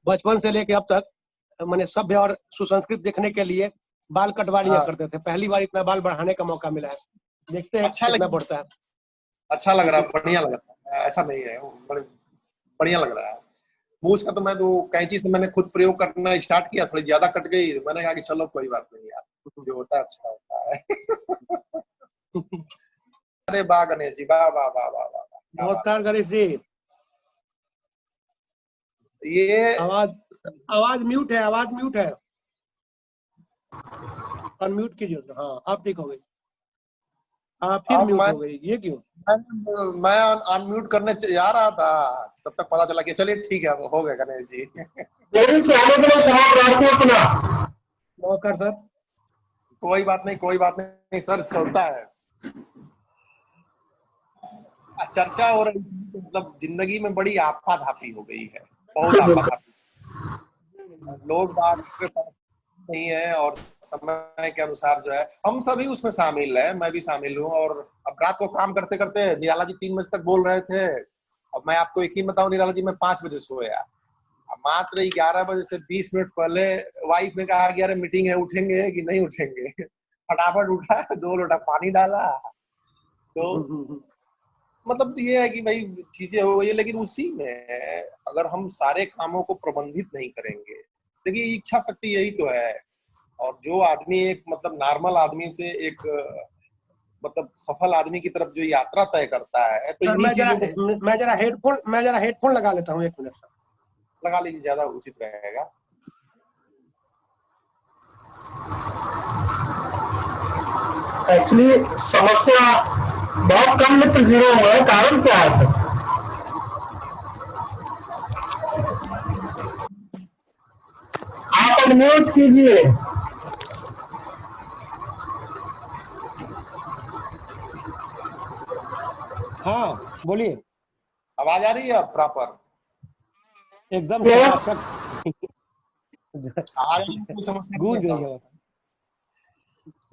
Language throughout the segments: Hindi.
बचपन से लेके अब तक मैंने सभ्य और सुसंस्कृत देखने के लिए बाल कटवा लिया करते थे। पहली बार इतना बाल बढ़ाने का मौका मिला है, देखते हैं अच्छा कितना बढ़ता है। अच्छा लग रहा है, बढ़िया लग रहा है, ऐसा नहीं है, बढ़िया लग रहा है। मूछ का तो मैं तो कैंची से मैंने खुद प्रयोग करना स्टार्ट किया, थोड़ी ज्यादा कट गई, मैंने कहा कि चलो कोई बात नहीं यार, जो होता है अच्छा होता है। अरे वाह गणेश जी, वाह वाह वाह वाह वाह, नमस्कार गणेश जी। ये आवाज म्यूट है, आवाज म्यूट है, अनम्यूट कीजिए उसको। हाँ अब ठीक हो गई, फिर म्यूट हो गई, ये क्यों? मैं अनम्यूट करने जा रहा था, तब तक पता चला कि चलिए ठीक है, हो गया गणेश जी। नमस्कार सर। कोई बात नहीं, कोई बात नहीं सर, चलता है। चर्चा हो रही थी, मतलब जिंदगी में बड़ी आपाधापी हो गई है, बहुत आपाधापी। लोग बात के पास नहीं है और समय के अनुसार जो है हम सभी उसमें शामिल है, मैं भी शामिल हूँ। और अब रात को काम करते करते निराला जी 3 बजे तक बोल रहे थे, अब मैं आपको एक ही बताऊं निराला जी, मैं 5 बजे सोया, मात्र 11 बजे से 20 मिनट पहले वाइफ ने कहा कि अरे मीटिंग है, उठेंगे कि नहीं उठेंगे। फटाफट उठा, 2 लोटा पानी डाला। तो मतलब ये है कि भाई चीजें हो गई है, लेकिन उसी में अगर हम सारे कामों को प्रबंधित नहीं करेंगे, देखिए इच्छा शक्ति यही तो है। और जो आदमी एक मतलब नॉर्मल आदमी से एक मतलब सफल आदमी की तरफ जो यात्रा तय करता है, तो इन्हीं चीजों को मैं जरा हेडफोन लगा लेता हूँ, 1 मिनट सर। लगा लीजिए, ज्यादा उचित रहेगा। एक्चुअली समस्या बहुत कम मित्र जीरो हुए, कारण क्या है सर? आप अनम्यूट कीजिए। हाँ बोलिए। आवाज आ रही है अब प्रॉपर? एकदम चकाचक गूंज रही है।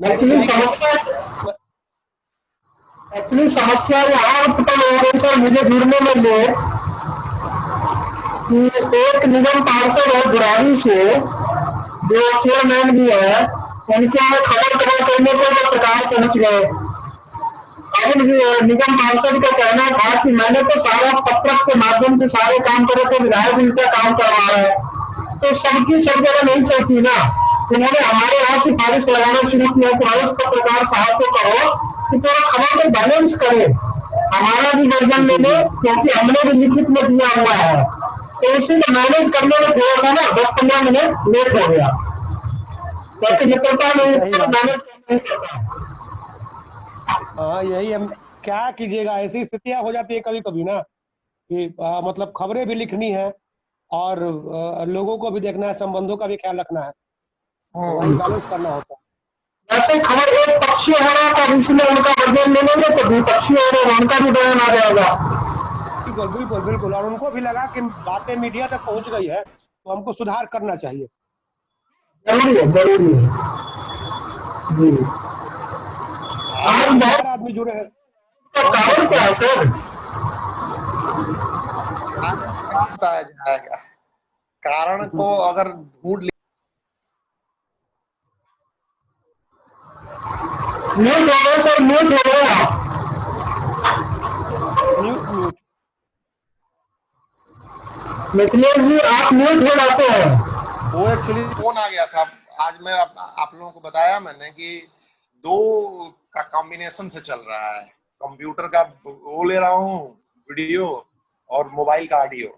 एक्चुअली समस्या यहाँ उत्पन्न हो गई सर, मुझे जुड़ने में लेट कि एक निगम पार्षद है बुराड़ी से, जो चेयरमैन भी है, उनके यहाँ खबर करने को पत्रकार पहुंच गए। अब निगम पार्षद का कहना था कि मैंने तो सारा पत्रक के माध्यम से सारे काम करे, तो विधायक इनका काम करवा रहा है, तो सबकी सब जगह नहीं चलती ना। उन्होंने हमारे यहाँ सिफारिश लगाना शुरू किया कि भाई उस पत्रकार साहब को कहो कि थोड़ा खबर को बैलेंस करे, हमारा भी वर्जन ले ले, क्योंकि हमने भी लिखित में दिया हुआ है। तो इसी में मैनेज करने में थोड़ा सा ना 10-15 मिनट लेट हो गया, क्योंकि मित्रता में मैनेज नहीं करता। हाँ यही हम क्या कीजिएगा, ऐसी स्थितियां हो जाती है कभी कभी ना कि मतलब खबरें भी लिखनी है और लोगों को भी देखना है, संबंधों का भी ख्याल रखना है, तो वही बैलेंस करना होता है। ऐसे खबर एक पक्षीय हो रहा था, इसलिए उनका वर्जन ले लेंगे तो द्विपक्षीय हो रहा है, उनका भी बयान आ जाएगा। बिल्कुल बिल्कुल बिल्कुल, और उनको भी लगा कि बातें मीडिया तक पहुंच गई है तो हमको सुधार करना चाहिए। जरूरी है, जरूरी है जी। आज 4 आदमी जुड़े हैं, कारण क्या है सर? बताया जाएगा, कारण को अगर ढूंढ म्यूट हो गए सर, म्यूट हो गए आप। म्यूट मिथिलेश जी आप म्यूट हो जाते हैं। वो एक्चुअली फोन आ गया था। आज मैं आप लोगों को बताया मैंने कि 2 का कॉम्बिनेशन से चल रहा है, कंप्यूटर का वो ले रहा हूँ वीडियो और मोबाइल का ऑडियो,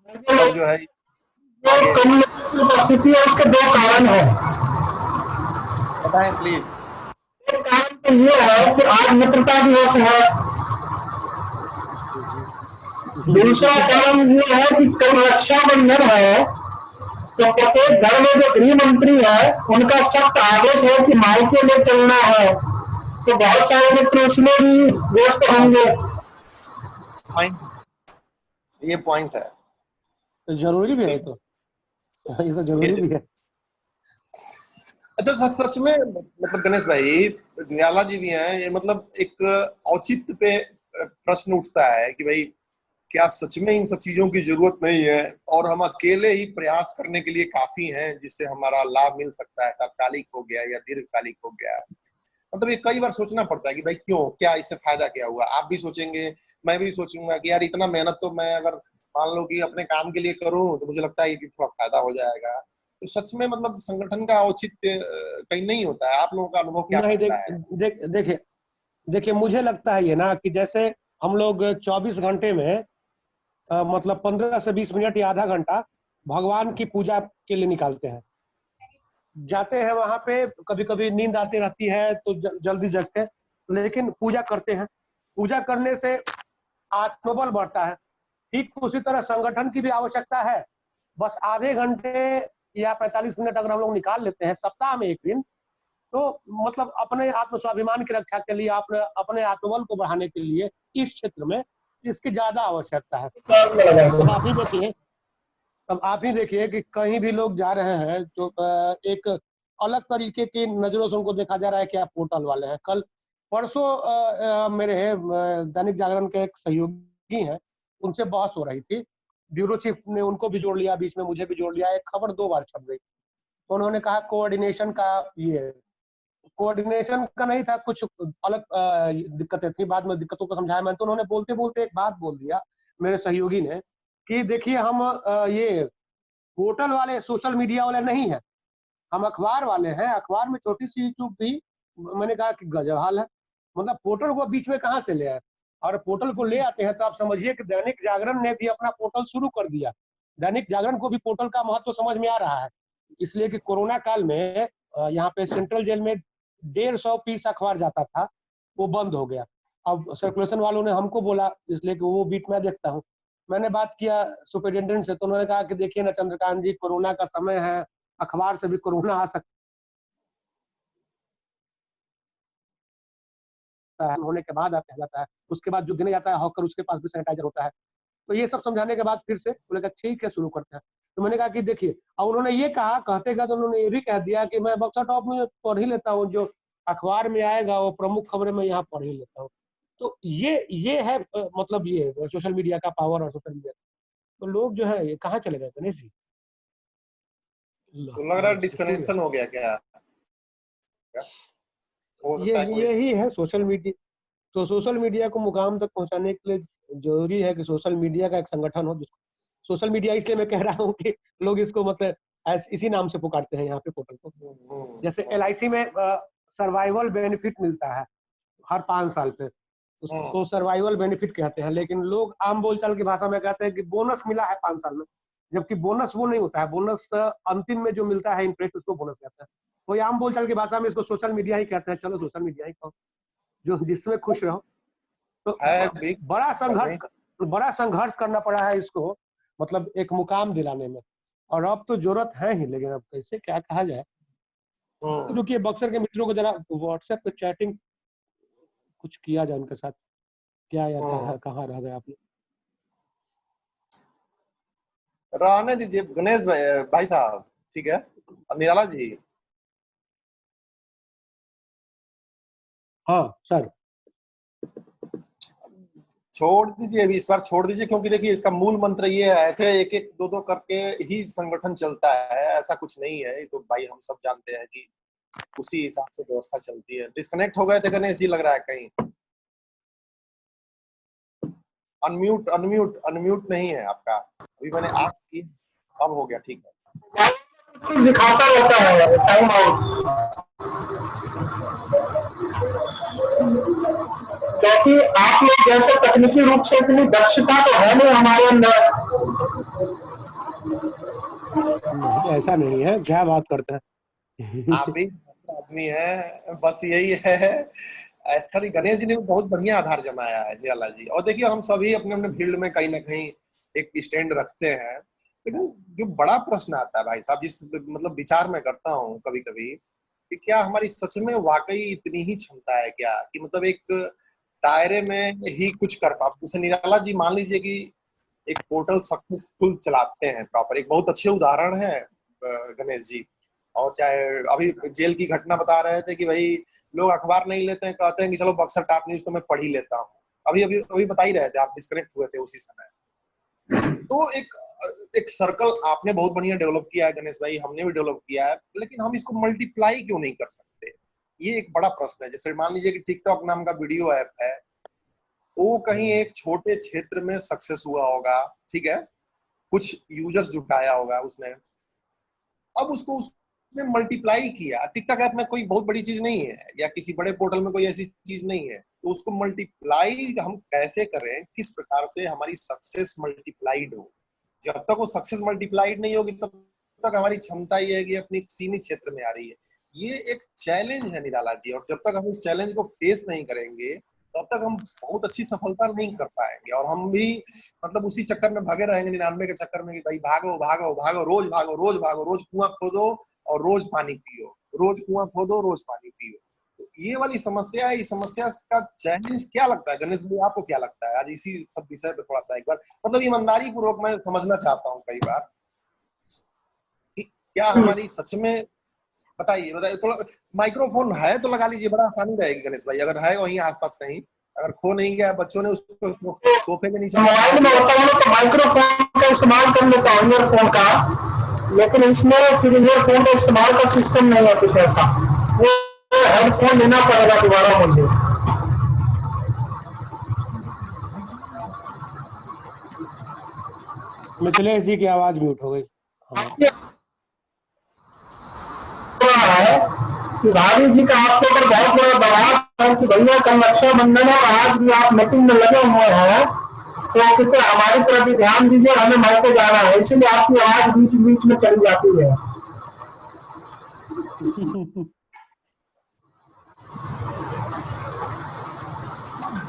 तब जो है उपस्थिति है, उसके 2 कारण है। बताएं प्लीज। एक कारण तो ये है कि आज मित्रता दिवस है, दूसरा कारण ये है कि कल रक्षाबंधन है, तो प्रत्येक घर में जो गृह मंत्री है उनका सख्त आदेश है कि मायके ले चलना है, तो बहुत सारे मित्र उसमें भी व्यस्त होंगे। ये पॉइंट है, जरूरी भी है, तो ये तो जरूरी भी है। अच्छा सच में मतलब गणेश भाई, निराला जी भी हैं, ये मतलब एक औचित्य पे प्रश्न उठता है कि भाई क्या सच में इन सब चीजों की जरूरत नहीं है और हम अकेले ही प्रयास करने के लिए काफी हैं जिससे हमारा लाभ मिल सकता है, तात्कालिक हो गया या दीर्घकालिक हो गया? मतलब ये कई बार सोचना पड़ता है कि भाई क्यों, क्या इससे फायदा क्या हुआ। आप भी सोचेंगे, मैं भी सोचूंगा कि यार इतना मेहनत तो मैं अगर मान लो कि अपने काम के लिए करूं तो मुझे लगता है कि थोड़ा फायदा हो जाएगा। तो सच में मतलब संगठन का औचित्य कहीं नहीं होता है। आप लोगों का अनुभव क्या नहीं, कहता है? देखिए देखिए, मुझे लगता है ये ना कि जैसे हम लोग 24 घंटे में मतलब 15 से 20 मिनट या आधा घंटा भगवान की पूजा के लिए निकालते हैं। जाते हैं वहां पे, कभी कभी नींद आती रहती है तो जल्दी जगते हैं, लेकिन पूजा करते हैं। पूजा करने से आत्मबल बढ़ता है। ठीक उसी तरह संगठन की भी आवश्यकता है। बस आधे घंटे या 45 मिनट अगर हम लोग निकाल लेते हैं सप्ताह में एक दिन, तो मतलब अपने आत्म स्वाभिमान की रक्षा के लिए, अपने आत्मबल को बढ़ाने के लिए इस क्षेत्र में इसकी ज्यादा आवश्यकता है। अब आप ही देखिए, कि कहीं भी लोग जा रहे हैं तो एक अलग तरीके की नजरों से उनको देखा जा रहा है कि आप पोर्टल वाले हैं। कल परसों मेरे दैनिक जागरण के एक सहयोगी हैं, उनसे बहस हो रही थी। ब्यूरो चीफ ने उनको भी जोड़ लिया, बीच में मुझे भी जोड़ लिया। एक खबर 2 बार छप गई। तो उन्होंने कहा कोऑर्डिनेशन का नहीं था, कुछ अलग दिक्कतें थी। बाद में दिक्कतों को समझाया मैंने, तो उन्होंने बोलते बोलते एक बात बोल दिया मेरे सहयोगी ने कि देखिए, हम ये पोर्टल वाले सोशल मीडिया वाले नहीं है, हम अखबार वाले हैं। अखबार में छोटी सी चूक भी, मैंने कहा कि गजब हाल है। मतलब पोर्टल को बीच में कहाँ से ले आए, और पोर्टल को ले आते हैं तो आप समझिए कि दैनिक जागरण ने भी अपना पोर्टल शुरू कर दिया। दैनिक जागरण को भी पोर्टल का महत्व समझ में आ रहा है, इसलिए कि कोरोना काल में यहाँ पे सेंट्रल जेल में 150 पीस अखबार जाता था, वो बंद हो गया। अब सर्कुलेशन वालों ने हमको बोला, इसलिए कि वो बीट मैं देखता हूँ। मैंने बात किया सुपरिटेंडेंट से, तो उन्होंने कहा कि देखिए ना चंद्रकांत जी, कोरोना का समय है, अखबार से भी कोरोना आ सकता है, होने के बाद आता जाता है, उसके बाद जो गिने जाता है हॉकर, उसके पास भी सैनिटाइजर होता है। तो ये सब समझाने के बाद फिर से उन्होंने कहा ठीक है, शुरू करते हैं। तो मैंने कहा कि देखिए, और उन्होंने ये कहा, कहते तो उन्होंने ये भी कह दिया कि मैं बक्सा टॉप में पढ़ ही लेता हूँ, जो अखबार में आएगा वो प्रमुख खबरें मैं यहाँ पढ़ ही लेता हूँ। तो ये है मतलब ये सोशल मीडिया का पावर और सोशल मीडिया। तो लोग जो है ये कहाँ चले गए गणेश जी? तो लग रहा है डिस्कनेक्शन हो गया क्या? हो ये सकता है कोई। यही है सोशल मीडिया। तो सोशल मीडिया को मुकाम तक पहुंचाने के लिए जरूरी है कि सोशल मीडिया का एक संगठन हो। सोशल मीडिया इसलिए मैं कह रहा हूँ कि लोग इसको मतलब इसी नाम से पुकारते हैं यहाँ पे पोर्टल को। जैसे LIC में सर्वाइवल बेनिफिट मिलता है हर 5 साल पे, उसको सर्वाइवल बेनिफिट कहते हैं, लेकिन लोग आम बोलचाल की भाषा में कहते हैं कि बोनस मिला है 5 साल में। जबकि बोनस वो नहीं होता है, बोनस अंतिम में जो मिलता है इंटरेस्ट, उसको बोनस कहते हैं। कोई आम बोलचाल की भाषा में इसको सोशल मीडिया ही कहते हैं। चलो सोशल मीडिया ही कहो, जो जिसमें खुश रहो। तो है भी बड़ा संघर्ष करना पड़ा है इसको, मतलब एक मुकाम दिलाने में। और अब तो जरूरत है ही, लेकिन अब कैसे क्या कहा जाए। रुकिए, बक्सर के मित्रों को जरा व्हाट्सएप पे चैटिंग कुछ किया जाए उनके साथ, क्या या कहाँ रह गए आप लोग? रहने दीजिए गणेश भाई साहब, ठीक है। निराला जी, हाँ सर। छोड़ दीजिए अभी, इस बार छोड़ दीजिए, क्योंकि देखिए इसका मूल मंत्र ये है, ऐसे एक एक दो दो करके ही संगठन चलता है, ऐसा कुछ नहीं है। ये तो भाई हम सब जानते हैं कि उसी हिसाब से व्यवस्था चलती है। डिस्कनेक्ट हो गए थे गणेश जी, लग रहा है कहीं। अनम्यूट अनम्यूट अनम्यूट नहीं है आपका, अभी मैंने आज की, अब हो गया, ठीक है। कुछ दिखाता रहता है टाइम आउट, क्योंकि आप लोग जैसे तकनीकी रूप से इतनी दक्षता तो है नहीं हमारे अंदर। नहीं, ऐसा नहीं है, क्या बात करते हैं। आप भी आदमी है, बस यही है। खैर गणेश जी ने बहुत बढ़िया आधार जमाया है निराला जी। और देखिए हम सभी अपने अपने फील्ड में कहीं ना कहीं एक स्टैंड रखते हैं, लेकिन जो बड़ा प्रश्न आता है भाई साहब, जिस मतलब विचार में करता हूँ कभी कभी, कि क्या हमारी सच में वाकई इतनी ही क्षमता है क्या, कि मतलब एक दायरे में ही कुछ कर पाओ। जैसे निराला जी मान लीजिए कि एक पोर्टल सक्सेसफुल चलाते हैं प्रॉपर, एक बहुत अच्छे उदाहरण है गणेश जी। और चाहे अभी जेल की घटना बता रहे थे कि भाई लोग अखबार नहीं लेते हैं, कहते हैं कि चलो बक्सर टॉप न्यूज तो मैं पढ़ ही लेता हूँ। अभी अभी अभी बता ही रहे थे आप, डिस्कनेक्ट हुए थे उसी समय। तो एक सर्कल आपने बहुत बढ़िया डेवलप किया है गणेश भाई, हमने भी डेवलप किया है, लेकिन हम इसको मल्टीप्लाई क्यों नहीं कर सकते? ये एक बड़ा प्रश्न है। जैसे मान लीजिए कि टिकटॉक नाम का वीडियो ऐप है, वो कहीं एक छोटे क्षेत्र में सक्सेस हुआ होगा, ठीक है, कुछ यूजर्स जुटाया होगा उसने, अब उसको उसने मल्टीप्लाई किया। टिकटॉक ऐप में कोई बहुत बड़ी चीज नहीं है, या किसी बड़े पोर्टल में कोई ऐसी चीज नहीं है, तो उसको मल्टीप्लाई हम कैसे करें, किस प्रकार से हमारी सक्सेस मल्टीप्लाइड हो। जब तक वो सक्सेस मल्टीप्लाइड नहीं होगी तब तक हमारी क्षमता ये है कि अपनी सीमित क्षेत्र में आ रही है। ये एक चैलेंज है निराला जी, और जब तक हम इस चैलेंज को फेस नहीं करेंगे तब तक हम बहुत अच्छी सफलता नहीं कर पाएंगे, और हम भी मतलब उसी चक्कर में भागे रहेंगे, 99 के चक्कर में कि भाई भागो भागो भागो, रोज भागो रोज भागो, रोज कुआं खोदो और रोज पानी पियो, रोज कुआं खोदो रोज पानी पियो। तो ये वाली समस्या है। इस समस्या का चैलेंज क्या लगता है गणेश भाई, आपको क्या लगता है? आज इसी सब विषय पे थोड़ा सा एक बार मतलब ईमानदारी पूर्वक मैं समझना चाहता हूँ कई बार कि क्या हमारी सच में, बताइए बताइए थोड़ा। माइक्रोफोन है तो लगा लीजिए, बड़ा आसानी रहेगी गणेश भाई, अगर है वहीं आसपास कहीं, अगर खो नहीं गया, बच्चों ने उसको सोफे के नीचे मोबाइल में होता है तो माइक्रोफोन का इस्तेमाल कर लेता हूँ, ईयरफोन का, लेकिन इसमें फिर ईयरफोन का इस्तेमाल का सिस्टम नहीं है कुछ ऐसा, वो हेडफोन लेना पड़ेगा दोबारा मुझे। मिथिलेश जी की आवाज म्यूट हो गई। हाँ। है कि भाभी जी का आपके ऊपर बहुत बड़ा दबाव है कि भैया कल रक्षाबंधन है और आज भी आप मीटिंग में लगे हुए हैं, तो कृपया हमारी तरफ भी ध्यान दीजिए, हमें मायके जाना है, इसीलिए आपकी आवाज बीच बीच में चली जाती है।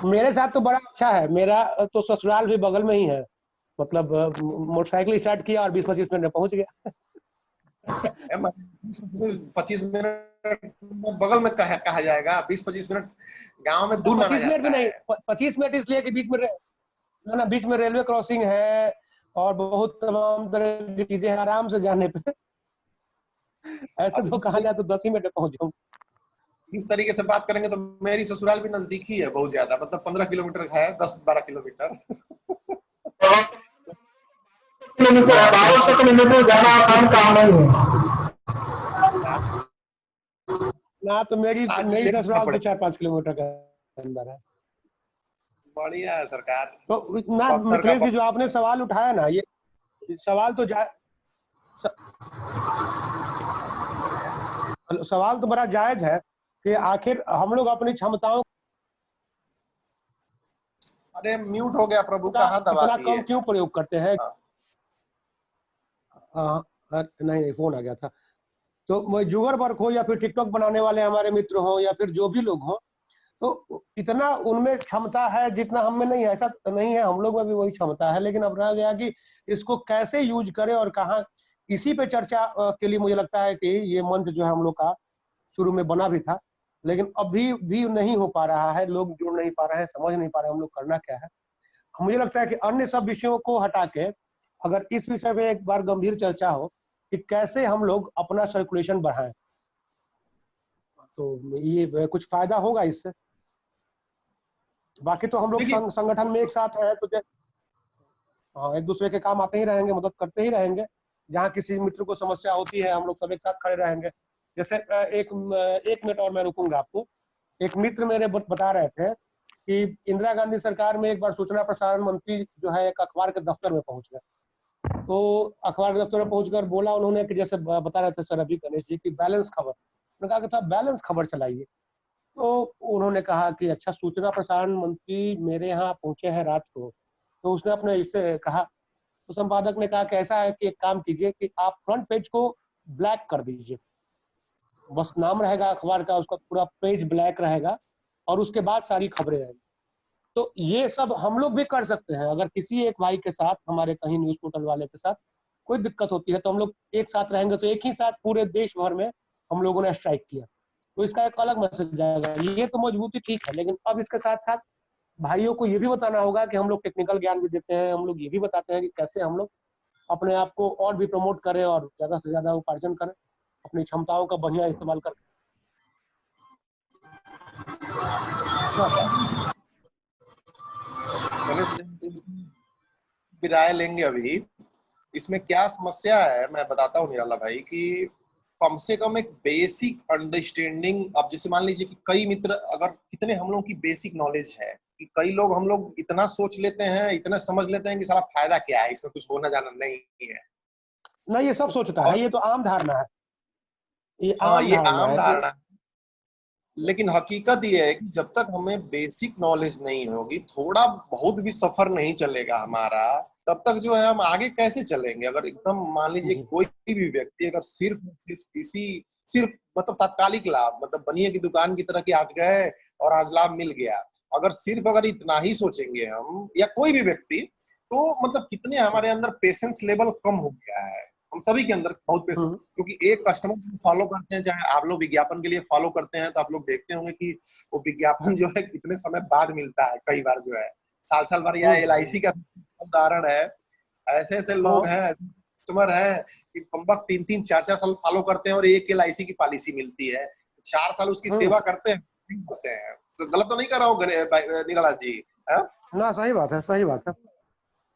मेरे साथ तो बड़ा अच्छा है, मेरा तो ससुराल भी बगल में ही है, मतलब मोटरसाइकिल स्टार्ट किया और 20-25 मिनट में पहुंच गया। 25 मिनट बगल में कहा जाएगा, 20-25 मिनट गांव में दूर माना 25 मिनट भी जाता नहीं, है। 25 मिनट इसलिए कि बीच में रेलवे क्रॉसिंग है और बहुत तमाम तरह की चीजें हैं, आराम से जाने पे। ऐसे तो कहा जाए तो 10 ही मिनट में पहुंच जाऊँ। इस तरीके से बात करेंगे तो मेरी ससुराल भी नजदीक ही है, बहुत ज्यादा, मतलब 15 किलोमीटर है, 10-12 किलोमीटर। 1200 किलोमीटर जाना आसान काम नहीं है। ना तो मेरी आज मेरी देखना ससुराल तो पड़ेगा। 4-5 किलोमीटर के अंदर है। बढ़िया है सरकार। तो ना बक्सर का मिथिलेश जी, जो आपने सवाल उठाया ना, ये सवाल तो सवाल तो बड़ा जायज है कि आखिर हम लोग अपनी क्षमताओं अरे म्यूट हो गया प्रभु, का कहाँ दबा इतना दिए। कम क्यों प्रयोग करते हैं। हाँ। नहीं, फोन आ गया था। तो जुगर वर्क हो या फिर टिकटॉक बनाने वाले हमारे मित्र हो या फिर जो भी लोग हो, तो इतना उनमें क्षमता है जितना हम में नहीं है, ऐसा नहीं है, हम लोग में भी वही क्षमता है, लेकिन अब रह गया कि इसको कैसे यूज करें और कहाँ। इसी पे चर्चा के लिए मुझे लगता है कि ये मंच जो है हम लोग का शुरू में बना भी था, लेकिन अभी भी नहीं हो पा रहा है, लोग जुड़ नहीं पा रहे हैं, समझ नहीं पा रहे हैं हम लोग करना क्या है। मुझे लगता है कि अन्य सब विषयों को हटा के अगर इस विषय पे एक बार गंभीर चर्चा हो कि कैसे हम लोग अपना सर्कुलेशन बढ़ाएं, तो ये कुछ फायदा होगा इससे। बाकी तो हम लोग देखिए संगठन में एक साथ हैं, तो हाँ, एक दूसरे के काम आते ही रहेंगे, मदद करते ही रहेंगे। जहाँ किसी मित्र को समस्या होती है हम लोग सब एक साथ खड़े रहेंगे। जैसे एक मिनट और मैं रुकूंगा आपको। एक मित्र मेरे बता रहे थे कि इंदिरा गांधी सरकार में एक बार सूचना प्रसारण मंत्री जो है एक अखबार के दफ्तर में पहुंच गए। तो अखबार के दफ्तर में पहुंचकर बोला उन्होंने कि जैसे बता रहे थे सर अभी गणेश जी की बैलेंस खबर, उन्होंने कहा कि था बैलेंस खबर चलाइए। तो उन्होंने कहा कि अच्छा, सूचना प्रसारण मंत्री मेरे यहाँ पहुंचे हैं रात को। तो उसने अपने इससे कहा, तो संपादक ने कहा कि ऐसा है कि एक काम कीजिए कि आप फ्रंट पेज को ब्लैक कर दीजिए, बस नाम रहेगा अखबार का, उसका पूरा पेज ब्लैक रहेगा और उसके बाद सारी खबरें आएंगी। तो ये सब हम लोग भी कर सकते हैं। अगर किसी एक भाई के साथ, हमारे कहीं न्यूज पोर्टल वाले के साथ कोई दिक्कत होती है तो हम लोग एक साथ रहेंगे, तो एक ही साथ पूरे देश भर में हम लोगों ने स्ट्राइक किया, तो इसका एक अलग मैसेज जाएगा। ये तो मजबूती ठीक है, लेकिन अब इसके साथ साथ भाइयों को ये भी बताना होगा कि हम लोग टेक्निकल ज्ञान भी देते हैं, हम लोग ये भी बताते हैं कि कैसे हम लोग अपने आप को और भी प्रमोट करें और ज्यादा से ज्यादा उपार्जन करें, अपनी क्षमताओं का बढ़िया इस्तेमाल करें। गणेश जयंती भी राय लेंगे अभी। इसमें क्या समस्या है मैं बताता हूँ निराला भाई, कि कम से कम एक बेसिक अंडरस्टैंडिंग। अब जैसे मान लीजिए कि कई मित्र, अगर कितने हम लोगों की बेसिक नॉलेज है कि कई लोग, हम लोग इतना सोच लेते हैं, इतना समझ लेते हैं कि साला फायदा क्या है, इसमें कुछ होना जाना नहीं है। नहीं, ये सब सोचता है, और ये तो आम धारणा है, ये हाँ, आम ये धारणा आम है कि धारणा, लेकिन हकीकत ये है कि जब तक हमें बेसिक नॉलेज नहीं होगी, थोड़ा बहुत भी सफर नहीं चलेगा हमारा, तब तक जो है हम आगे कैसे चलेंगे। अगर एकदम मान लीजिए कोई भी व्यक्ति अगर सिर्फ इसी सिर्फ मतलब तात्कालिक लाभ, मतलब बनिए की दुकान की तरह कि आज गए और आज लाभ मिल गया, अगर इतना ही सोचेंगे हम या कोई भी व्यक्ति, तो मतलब कितने हमारे अंदर पेशेंस लेवल कम हो गया है। हम सभी के अंदर बहुत पेशेंस, क्योंकि एक कस्टमर फॉलो करते हैं, चाहे आप लोग विज्ञापन के लिए फॉलो करते हैं, तो आप लोग देखते होंगे कि वो विज्ञापन जो है कितने समय बाद मिलता है, कई बार जो है साल भर। या LIC का उदाहरण है, ऐसे ऐसे लोग हैं, कस्टमर है कि कमबख्त 3-3, 4-4 साल फॉलो करते हैं और एक LIC की पॉलिसी मिलती है, 4 साल उसकी सेवा करते हैं। तो गलत तो नहीं कर रहा हूँ निराला जी? ना, सही बात है, सही बात है।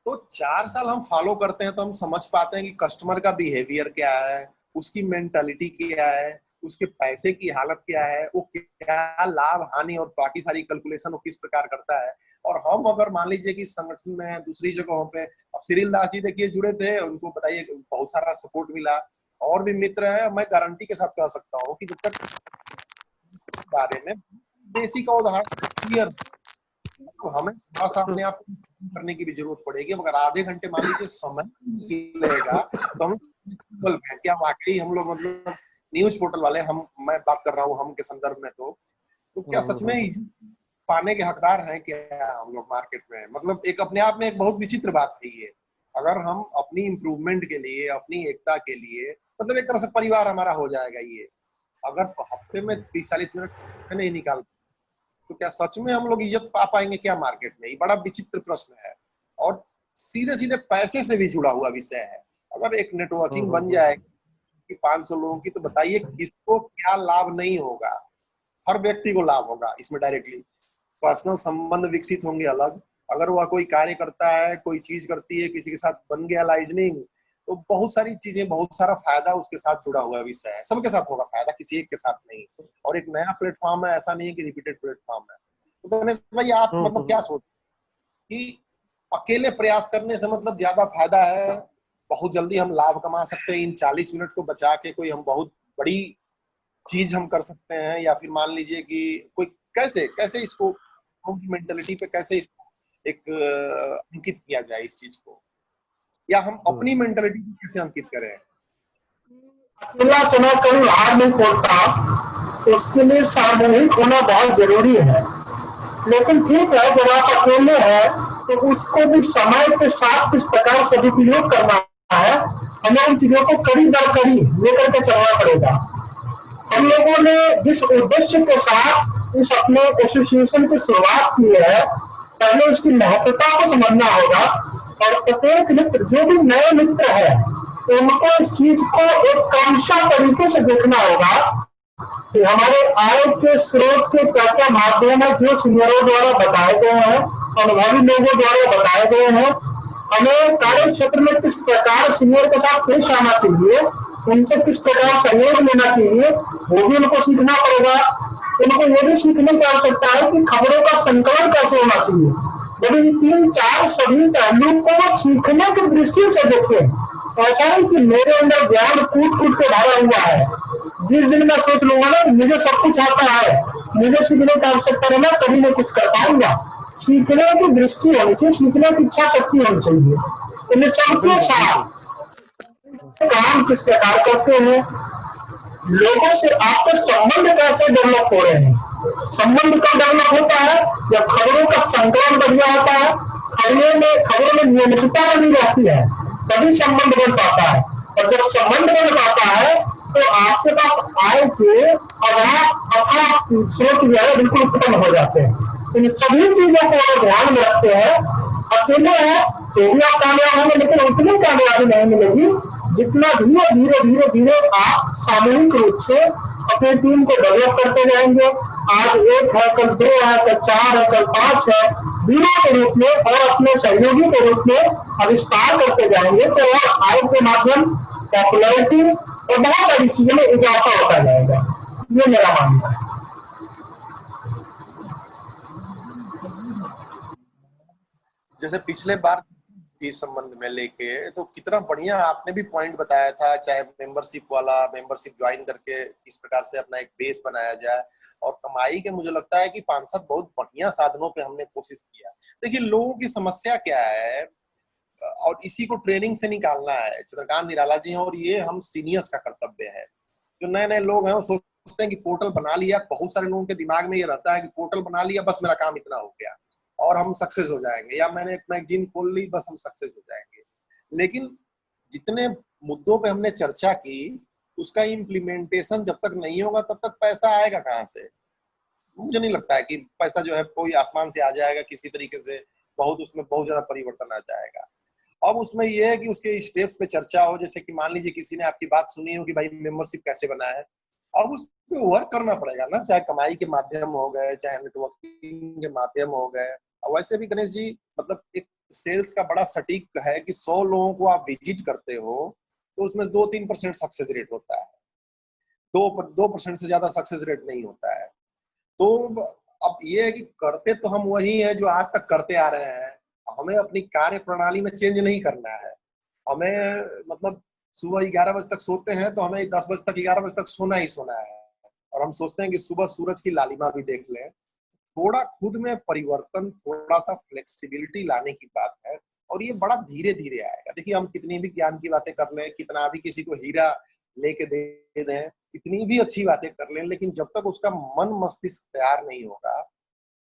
तो 4 साल हम फॉलो करते हैं तो हम समझ पाते हैं कि कस्टमर का बिहेवियर क्या है, उसकी मेंटालिटी क्या है, उसके पैसे की हालत क्या है, वो क्या लाभ हानि और बाकी सारी कैलकुलेशन वो किस प्रकार करता है। और हम अगर मान लीजिए कि संगठन में दूसरी जगहों पे, अब सिरिल दास जी देखिए जुड़े थे, उनको बताइए बहुत सारा सपोर्ट मिला, और भी मित्र हैं, मैं गारंटी के साथ कह सकता हूँ कि जब तक बारे में बेसिक उदाहरण क्लियर, तो हमें थोड़ा सा अपने आप करने की भी जरूरत पड़ेगी। अगर आधे घंटे मान लीजिए समय मिलेगा, तो हम क्या वाकई हम लोग, मतलब न्यूज पोर्टल वाले, मैं बात कर रहा हूँ हम के संदर्भ में, तो क्या सच में पाने के हकदार हैं क्या हम लोग मार्केट में? मतलब एक अपने आप में एक बहुत विचित्र बात है ये। अगर हम अपनी इम्प्रूवमेंट के लिए, अपनी एकता के लिए, मतलब एक तरह से परिवार हमारा हो जाएगा ये, अगर हफ्ते में 30-40 मिनट नहीं निकाल, तो क्या सच में हम लोग इज्जत पा पाएंगे क्या मार्केट में? ये बड़ा विचित्र प्रश्न है, और सीधे सीधे पैसे से भी जुड़ा हुआ विषय है। अगर एक नेटवर्किंग बन जाए कि 500 लोगों की, तो बताइए किसको क्या लाभ नहीं होगा? हर व्यक्ति को लाभ होगा इसमें डायरेक्टली। पर्सनल संबंध विकसित होंगे अलग, अगर वह कोई कार्य करता है, कोई चीज करती है, किसी के साथ बन गया लाइजनिंग, तो बहुत सारी चीजें, बहुत सारा फायदा उसके साथ जुड़ा हुआ विषय है। सबके साथ होगा फायदा, किसी एक के साथ नहीं। और एक नया प्लेटफॉर्म है, ऐसा नहीं है कि रिपीटेड प्लेटफॉर्म है। तो गणेश भाई, आप मतलब क्या सोचते कि अकेले प्रयास करने से मतलब ज्यादा फायदा है, बहुत जल्दी हम लाभ कमा सकते हैं, इन 40 मिनट को बचा के कोई हम बहुत बड़ी चीज हम कर सकते हैं, या फिर मान लीजिए कि कोई कैसे कैसे इसको मेंटलिटी पे कैसे इसको एक अंकित किया जाए इस चीज को, या हम अपनी मेंटलिटी को कैसे अंकित करें? अकेला चुनाव कभी हार नहीं खोलता, उसके लिए सामूहिक होना बहुत जरूरी है। लेकिन ठीक है, जब आप अकेले हैं तो उसको भी समय के साथ किस प्रकार सदुपयोग करना है, हमें उन चीजों को कड़ी दर कड़ी लेकर के चलना पड़ेगा। हम लोगों ने जिस उद्देश्य के साथ इस अपने एसोसिएशन की शुरुआत की है, पहले उसकी महत्वता को समझना होगा, और प्रत्येक मित्र, जो भी नए मित्र है, उनको इस चीज को एक क्रमशः तरीके से देखना होगा कि हमारे आय के स्रोत के क्या क्या माध्यम है, जो सीनियरों द्वारा बताए गए हैं, अनुभवी लोगों द्वारा बताए गए हैं। हमें कार्य क्षेत्र में किस प्रकार सीनियर के साथ पेश आना चाहिए, उनसे किस प्रकार सहयोग लेना चाहिए, वो भी उनको सीखना पड़ेगा। उनको ये भी सीखने की आवश्यकता है कि खबरों का संकलन कैसे होना चाहिए। जब इन 3-4 सभी पहलुओं को वो सीखने की दृष्टि से देखें, ऐसा नहीं कि मेरे अंदर ज्ञान कूट कूट के भरा हुआ है, जिस दिन मैं सोच लूंगा ना मुझे सब कुछ आता है, मुझे सीखने की आवश्यकता नहीं, मैं कभी नहीं कुछ कर पाऊंगा। सीखने की दृष्टि होनी चाहिए, सीखने की इच्छा शक्ति होनी चाहिए। इन्हें सबके साथ काम किस प्रकार करते हैं, लोगों से आपके संबंध कैसे डेवलप हो रहे हैं। संबंध कब डेवलप होता है? जब खबरों का संकलन बढ़िया होता है, खबरों में नियमितता बनी रहती है, तभी संबंध बन पाता है। और जब संबंध बन पाता है तो आपके पास आय के अथाह स्रोत जो है बिल्कुल उत्पन्न हो जाते हैं। इन सभी चीजों को अगर ध्यान में रखते हैं, अकेले हैं तो भी आप कामयाब होंगे, लेकिन उतनी कामयाबी नहीं मिलेगी जितना धीरे धीरे आप सामूहिक रूप से अपनी टीम को डेवलप करते जाएंगे। आज 1 है, कल 2 है, कल 4 है, कल 5 है, बीमा के रूप में और अपने सहयोगी के रूप में विस्तार करते जाएंगे तो और हाइप के माध्यम पॉपुलैरिटी और बहुत सारी चीजों में इजाफा होता जाएगा। ये मेरा मानना है। जैसे पिछले बार इस संबंध में लेके तो कितना बढ़िया आपने भी पॉइंट बताया था, चाहे मेंबरशिप वाला, मेंबरशिप ज्वाइन करके किस प्रकार से अपना एक बेस बनाया जाए और कमाई के, मुझे लगता है कि 5-7 बहुत बढ़िया साधनों पे हमने कोशिश किया। देखिए लोगों की समस्या क्या है और इसी को ट्रेनिंग से निकालना है। चंद्रकांत निराला जी हैं और ये हम सीनियर्स का कर्तव्य है। जो नए नए लोग हैं वो सोचते हैं कि पोर्टल बना लिया, बहुत सारे लोगों के दिमाग में ये रहता है कि पोर्टल बना लिया बस मेरा काम इतना हो गया और हम सक्सेस हो जाएंगे, या मैंने एक मैगजीन खोल ली बस हम सक्सेस हो जाएंगे। लेकिन जितने मुद्दों पे हमने चर्चा की उसका इम्प्लीमेंटेशन जब तक नहीं होगा तब तक पैसा आएगा कहाँ से? मुझे नहीं लगता है कि पैसा जो है कोई आसमान से आ जाएगा किसी तरीके से, बहुत उसमें बहुत ज्यादा परिवर्तन आ जाएगा। अब उसमें ये है कि उसके स्टेप्स पे चर्चा हो, जैसे कि मान लीजिए किसी ने आपकी बात सुनी हो कि भाई मेंबरशिप कैसे बनाए, अब उस पे वर्क करना पड़ेगा ना, चाहे कमाई के माध्यम हो गए, चाहे नेटवर्किंग के माध्यम हो गए। और वैसे भी गणेश जी मतलब एक सेल्स का बड़ा सटीक है कि 100 लोगों को आप विजिट करते हो तो उसमें 2-3% सक्सेस रेट होता है, 2% से ज्यादा सक्सेस रेट नहीं होता है। तो अब ये है कि करते तो हम वही है जो आज तक करते आ रहे हैं, हमें अपनी कार्य प्रणाली में चेंज नहीं करना है। हमें मतलब सुबह 11 बजे तक सोते हैं तो हमें 10 बजे तक 11 बजे तक सोना ही सोना है, और हम सोचते हैं कि सुबह सूरज की लालिमा भी देख लें। थोड़ा खुद में परिवर्तन, थोड़ा सा फ्लेक्सिबिलिटी लाने की बात है और ये बड़ा धीरे धीरे आएगा। देखिए हम कितनी भी ज्ञान की बातें कर लें, कितना भी किसी को हीरा लेके दे दें, कितनी भी अच्छी बातें कर लें, लेकिन जब तक उसका मन मस्तिष्क तैयार नहीं होगा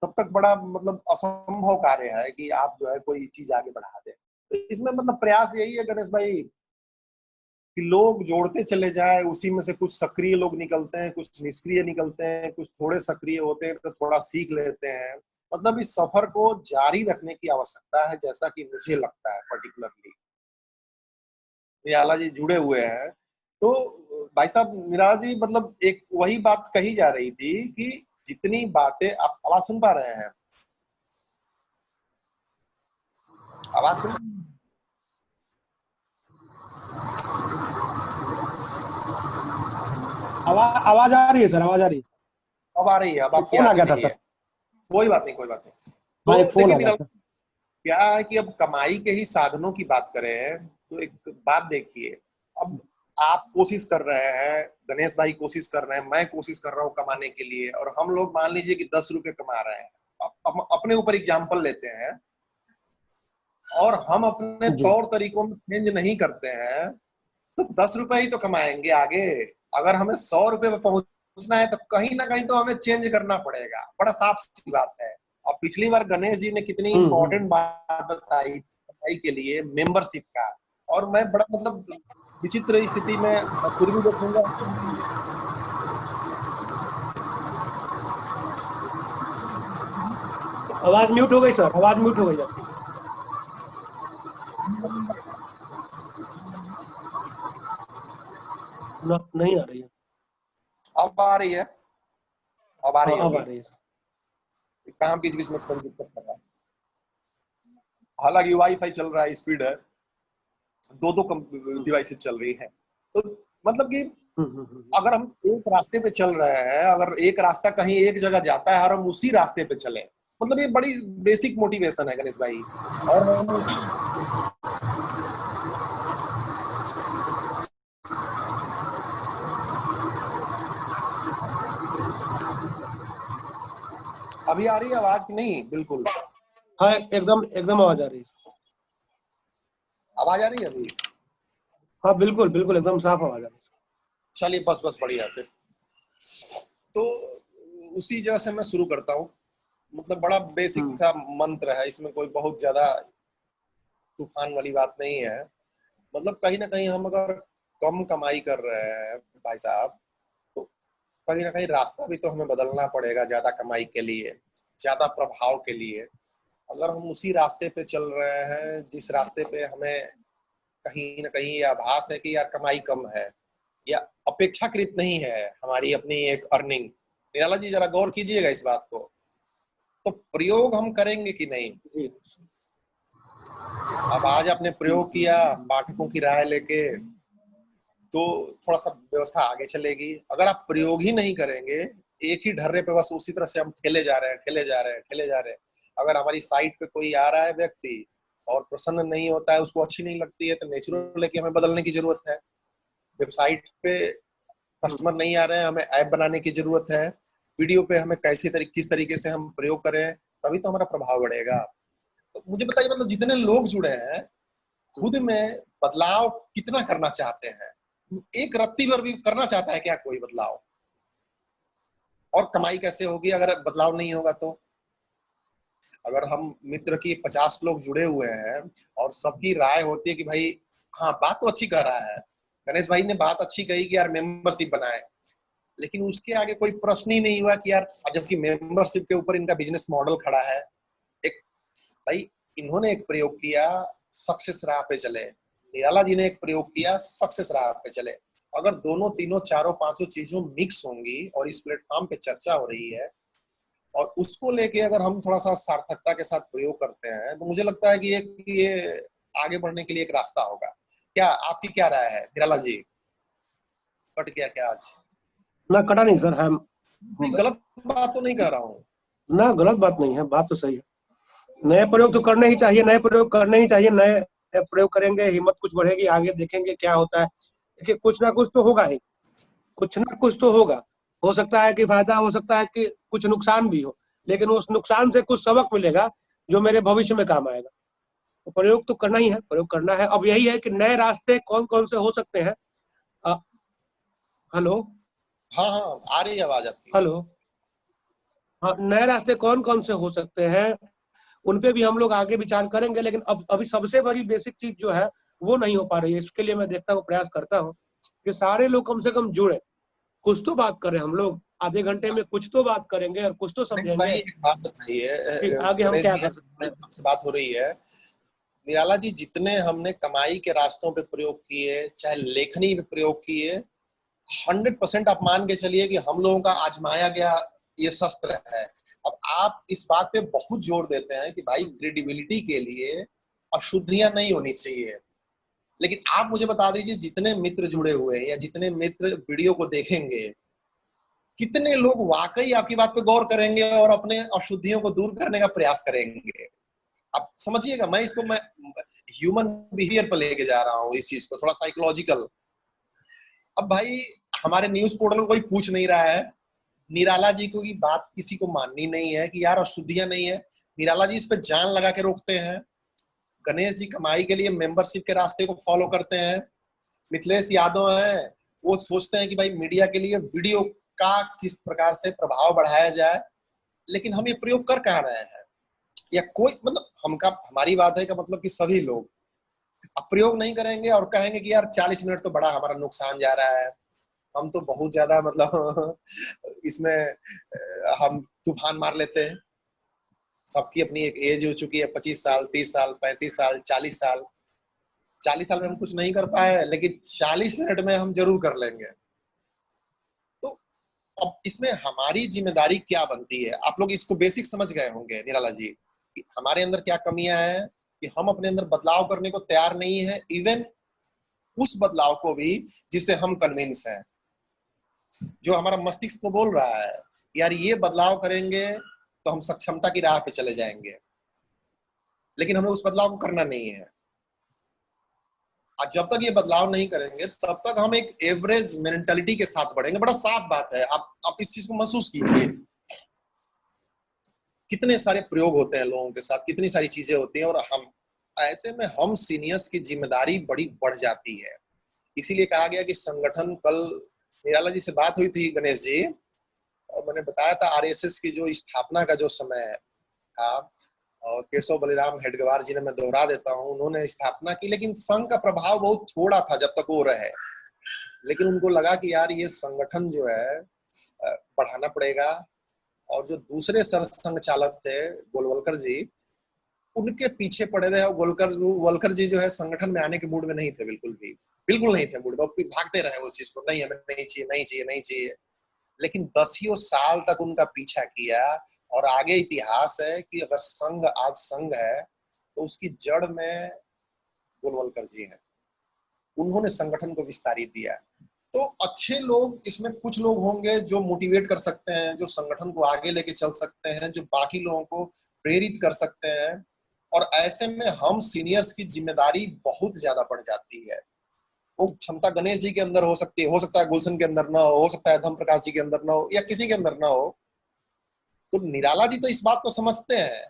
तब तक बड़ा मतलब असंभव कार्य है कि आप जो है कोई चीज आगे बढ़ा दें। तो इसमें मतलब प्रयास यही है गणेश भाई कि लोग जोड़ते चले जाए, उसी में से कुछ सक्रिय लोग निकलते हैं, कुछ निष्क्रिय निकलते हैं, कुछ थोड़े सक्रिय होते हैं तो थोड़ा सीख लेते हैं। मतलब इस सफर को जारी रखने की आवश्यकता है, जैसा कि मुझे लगता है पर्टिकुलरली। निराला जी जुड़े हुए हैं तो भाई साहब निराला जी मतलब एक वही बात कही जा रही थी कि जितनी बातें आप आवाज सुन पा रहे हैं, आवाज सुन, आवाज आ रही है सर, आवाज आ रही है। अब आ रही है, अब एक आपकी फोन आ आ रही गया था नहीं है। सर। कोई बात नहीं, कोई बात नहीं। हाँ, तो एक फोन देखिए आ गया निराला, था। क्या है कि अब कमाई के ही साधनों की बात करें तो एक बात देखिए, अब आप कोशिश कर रहे हैं, गणेश भाई कोशिश कर रहे हैं, मैं कोशिश कर रहा हूँ कमाने के लिए, और हम लोग मान लीजिए कि 10 रुपए कमा रहे हैं। अब अपने ऊपर एग्जाम्पल लेते हैं और हम अपने जी। तौर तरीकों में चेंज नहीं करते हैं तो 10 रुपए ही तो कमाएंगे आगे। अगर हमें 100 रुपए पे पहुंचना है तो कहीं ना कहीं तो हमें चेंज करना पड़ेगा, बड़ा साफ सी बात है। और पिछली बार गणेश जी ने कितनी इंपॉर्टेंट बात बताई बताई के लिए मेंबरशिप का, और मैं बड़ा मतलब विचित्र स्थिति में फिर भी देखूंगा। आवाज म्यूट हो गई सर, आवाज म्यूट हो गई आपकी। नहीं आ रही है। अब आ रही है, अब आ हाँ, रही अब आ होगी। रही है। कहाँ बीच बीच में थोड़ी दिक्कत कर रहा है, हालांकि वाईफाई चल रहा है, स्पीड है, दो दो डिवाइसेस चल रही है। तो मतलब कि अगर हम एक रास्ते पे चल रहे हैं, अगर एक रास्ता कहीं एक जगह जाता है और हम उसी रास्ते पे चले, मतलब ये बड़ी बेसिक मोटिवेशन है गणेश भाई। और हम अभी आ रही है आवाज की नहीं? बिल्कुल हाँ, एकदम एकदम आवाज आ रही है। आवाज आ रही है अभी? हाँ, बिल्कुल बिल्कुल एकदम साफ आवाज आ रही है। चलिए बस बस बढ़िया फिर। तो उसी जगह से मैं शुरू करता हूँ। मतलब बड़ा बेसिक सा मंत्र है, इसमें कोई बहुत ज्यादा तूफान वाली बात नहीं है। मतलब कहीं ना कहीं हम अगर कम कमाई कर रहे हैं भाई साहब, तो कहीं ना कहीं रास्ता भी तो हमें बदलना पड़ेगा ज्यादा कमाई के लिए, ज्यादा प्रभाव के लिए। अगर हम उसी रास्ते पे चल रहे हैं जिस रास्ते पे हमें कहीं ना कहीं ये आभास है कि यार कमाई कम है या अपेक्षाकृत नहीं है हमारी अपनी एक अर्निंग। निराला जी जरा गौर कीजिएगा इस बात को। तो प्रयोग हम करेंगे कि नहीं? जी। अब आज आपने प्रयोग किया पाठकों की राय लेके, तो थोड़ा सा व्यवस्था आगे चलेगी। अगर आप प्रयोग ही नहीं करेंगे, एक ही ढर्रे पे बस उसी तरह से हम ठेले जा रहे हैं, ठेले जा रहे हैं, ठेले जा रहे हैं। अगर हमारी साइट पे कोई आ रहा है व्यक्ति और प्रसन्न नहीं होता है, उसको अच्छी नहीं लगती है, तो नेचुरल है कि हमें बदलने की जरूरत है। वेबसाइट पे कस्टमर नहीं आ रहे हैं, हमें ऐप बनाने की जरूरत है। वीडियो पे हमें किस तरीके से हम प्रयोग करें, तभी तो हमारा प्रभाव बढ़ेगा। तो मुझे बताइए, मतलब जितने लोग जुड़े हैं, खुद में बदलाव कितना करना चाहते हैं? एक रत्ती भर भी करना चाहता है क्या कोई बदलाव? और कमाई कैसे होगी अगर बदलाव नहीं होगा तो? अगर हम मित्र की 50 लोग जुड़े हुए हैं और सबकी राय होती है कि भाई हाँ बात तो अच्छी कर रहा है, गणेश भाई ने बात अच्छी कही कि यार मेंबरशिप बनाए, लेकिन उसके आगे कोई प्रश्न ही नहीं हुआ कि यार, जबकि मेंबरशिप के ऊपर इनका बिजनेस मॉडल खड़ा है। एक भाई इन्होंने एक प्रयोग किया, सक्सेस राह पे चले। निराला जी ने एक प्रयोग किया, सक्सेस राह पे चले। अगर दोनों तीनों चारों पांचों चीजों मिक्स होंगी और इस प्लेटफॉर्म पे चर्चा हो रही है और उसको लेके अगर हम थोड़ा सा सार्थकता के साथ प्रयोग करते हैं, तो मुझे लगता है कि ये आगे बढ़ने के लिए एक रास्ता होगा। क्या आपकी क्या राय है निराला जी? कट गया क्या आज? ना कटा नहीं सर, हम गलत बात तो नहीं कह रहा हूँ। ना, गलत बात नहीं है, बात तो सही है। नए प्रयोग तो करने ही चाहिए, नए प्रयोग करने ही चाहिए। नए प्रयोग करेंगे, हिम्मत कुछ बढ़ेगी, आगे देखेंगे क्या होता है। देखिए कुछ ना कुछ तो होगा ही, कुछ ना कुछ तो होगा। हो सकता है कि फायदा, हो सकता है कि कुछ नुकसान भी हो, लेकिन उस नुकसान से कुछ सबक मिलेगा जो मेरे भविष्य में काम आएगा। तो प्रयोग तो करना ही है, प्रयोग करना है। अब यही है कि नए रास्ते कौन कौन से हो सकते हैं। हेलो। हाँ हाँ, आ रही है आवाज आपकी। हेलो। हाँ, नए रास्ते कौन कौन से हो सकते हैं, उन पे भी हम लोग आगे विचार करेंगे। लेकिन अब अभी सबसे बड़ी बेसिक चीज जो है वो नहीं हो पा रही है। इसके लिए मैं देखता हूँ, प्रयास करता हूँ कि सारे लोग कम से कम जुड़े, कुछ तो बात करें। हम लोग आधे घंटे में कुछ तो बात करेंगे और कुछ तो गणेश भाई समझेंगे एक बात बताइए, कि आगे हम गणेश क्या जी कर सकते हैं। आपसे बात हो रही है। निराला जी, जितने हमने कमाई के रास्तों पे प्रयोग किए, चाहे लेखनी में प्रयोग किए, 100% आप मान के चलिए कि हम लोगों का आजमाया गया ये शस्त्र है। अब आप इस बात पे बहुत जोर देते हैं कि भाई क्रेडिबिलिटी के लिए अशुद्धियां नहीं होनी चाहिए, लेकिन आप मुझे बता दीजिए, जितने मित्र जुड़े हुए हैं या जितने मित्र वीडियो को देखेंगे, कितने लोग वाकई आपकी बात पे गौर करेंगे और अपने अशुद्धियों को दूर करने का प्रयास करेंगे? आप समझिएगा, मैं ह्यूमन बिहेवियर पर लेके जा रहा हूँ इस चीज को, थोड़ा साइकोलॉजिकल। अब भाई हमारे न्यूज पोर्टल को कोई पूछ नहीं रहा है, निराला जी को की बात किसी को माननी नहीं है कि यार अशुद्धियां नहीं है, निराला जी इस पे जान लगा के रोकते हैं। गणेश जी कमाई के लिए मेंबरशिप के रास्ते को फॉलो करते हैं। मिथिलेश यादव हैं, वो सोचते हैं कि भाई मीडिया के लिए वीडियो का किस प्रकार से प्रभाव बढ़ाया जाए। लेकिन हम ये प्रयोग कर कहाँ रहे हैं? या कोई, मतलब हमारी बात है का मतलब कि सभी लोग अब प्रयोग नहीं करेंगे और कहेंगे कि यार 40 मिनट तो बड़ा हमारा नुकसान जा रहा है, हम तो बहुत ज्यादा मतलब इसमें हम तूफान मार लेते हैं। सबकी अपनी एक एज हो चुकी है, 25 साल, 30 साल, 35 साल, 40 साल। 40 साल में हम कुछ नहीं कर पाए, लेकिन 40 मिनट में हम जरूर कर लेंगे। तो अब इसमें हमारी जिम्मेदारी क्या बनती है? आप लोग इसको बेसिक समझ गए होंगे निराला जी, कि हमारे अंदर क्या कमियां हैं, कि हम अपने अंदर बदलाव करने को तैयार नहीं है, इवन उस बदलाव को भी जिससे हम कन्विंस हैं, जो हमारा मस्तिष्क तो बोल रहा है यार ये बदलाव करेंगे तो हम सक्षमता की राह पे चले जाएंगे, लेकिन हमें उस बदलाव को करना नहीं है। और जब तक ये बदलाव नहीं करेंगे तब तक हम एक एवरेज मेंटालिटी के साथ बढ़ेंगे। बड़ा साफ बात है, आप इस चीज को महसूस कीजिए। कितने सारे प्रयोग होते हैं लोगों के साथ, कितनी सारी चीजें होती हैं, और हम ऐसे में हम सीनियर्स की जिम्मेदारी बड़ी बढ़ जाती है। इसीलिए कहा गया कि संगठन, कल निराला जी से बात हुई थी गणेश जी, और मैंने बताया था आरएसएस की जो स्थापना का जो समय था, और केशव बलिराम हेडगेवार जी ने, मैं दोहरा देता हूँ, उन्होंने स्थापना की, लेकिन संघ का प्रभाव बहुत थोड़ा था जब तक वो रहे। लेकिन उनको लगा कि यार ये संगठन जो है बढ़ाना पड़ेगा। और जो दूसरे सरसंघ चालक थे गोलवलकर जी, उनके पीछे पड़े रहे। और वलकर जी जो है संगठन में आने के मूड में नहीं थे, बिल्कुल नहीं थे मूड में, भागते रहे उस चीज को, नहीं हमें नहीं चाहिए, नहीं चाहिए, नहीं चाहिए। लेकिन दसियों साल तक उनका पीछा किया। और आगे इतिहास है कि अगर संघ आज संघ है तो उसकी जड़ में गोलवलकर जी हैं। उन्होंने संगठन को विस्तारित दिया। तो अच्छे लोग इसमें कुछ लोग होंगे जो मोटिवेट कर सकते हैं, जो संगठन को आगे लेके चल सकते हैं, जो बाकी लोगों को प्रेरित कर सकते हैं। और ऐसे में हम सीनियर्स की जिम्मेदारी बहुत ज्यादा बढ़ जाती है। वो क्षमता गणेश जी के अंदर हो सकती है, हो सकता है गुलशन के अंदर ना हो सकता है धर्म प्रकाश जी के अंदर ना हो, या किसी के अंदर ना हो। तो निराला जी तो इस बात को समझते हैं,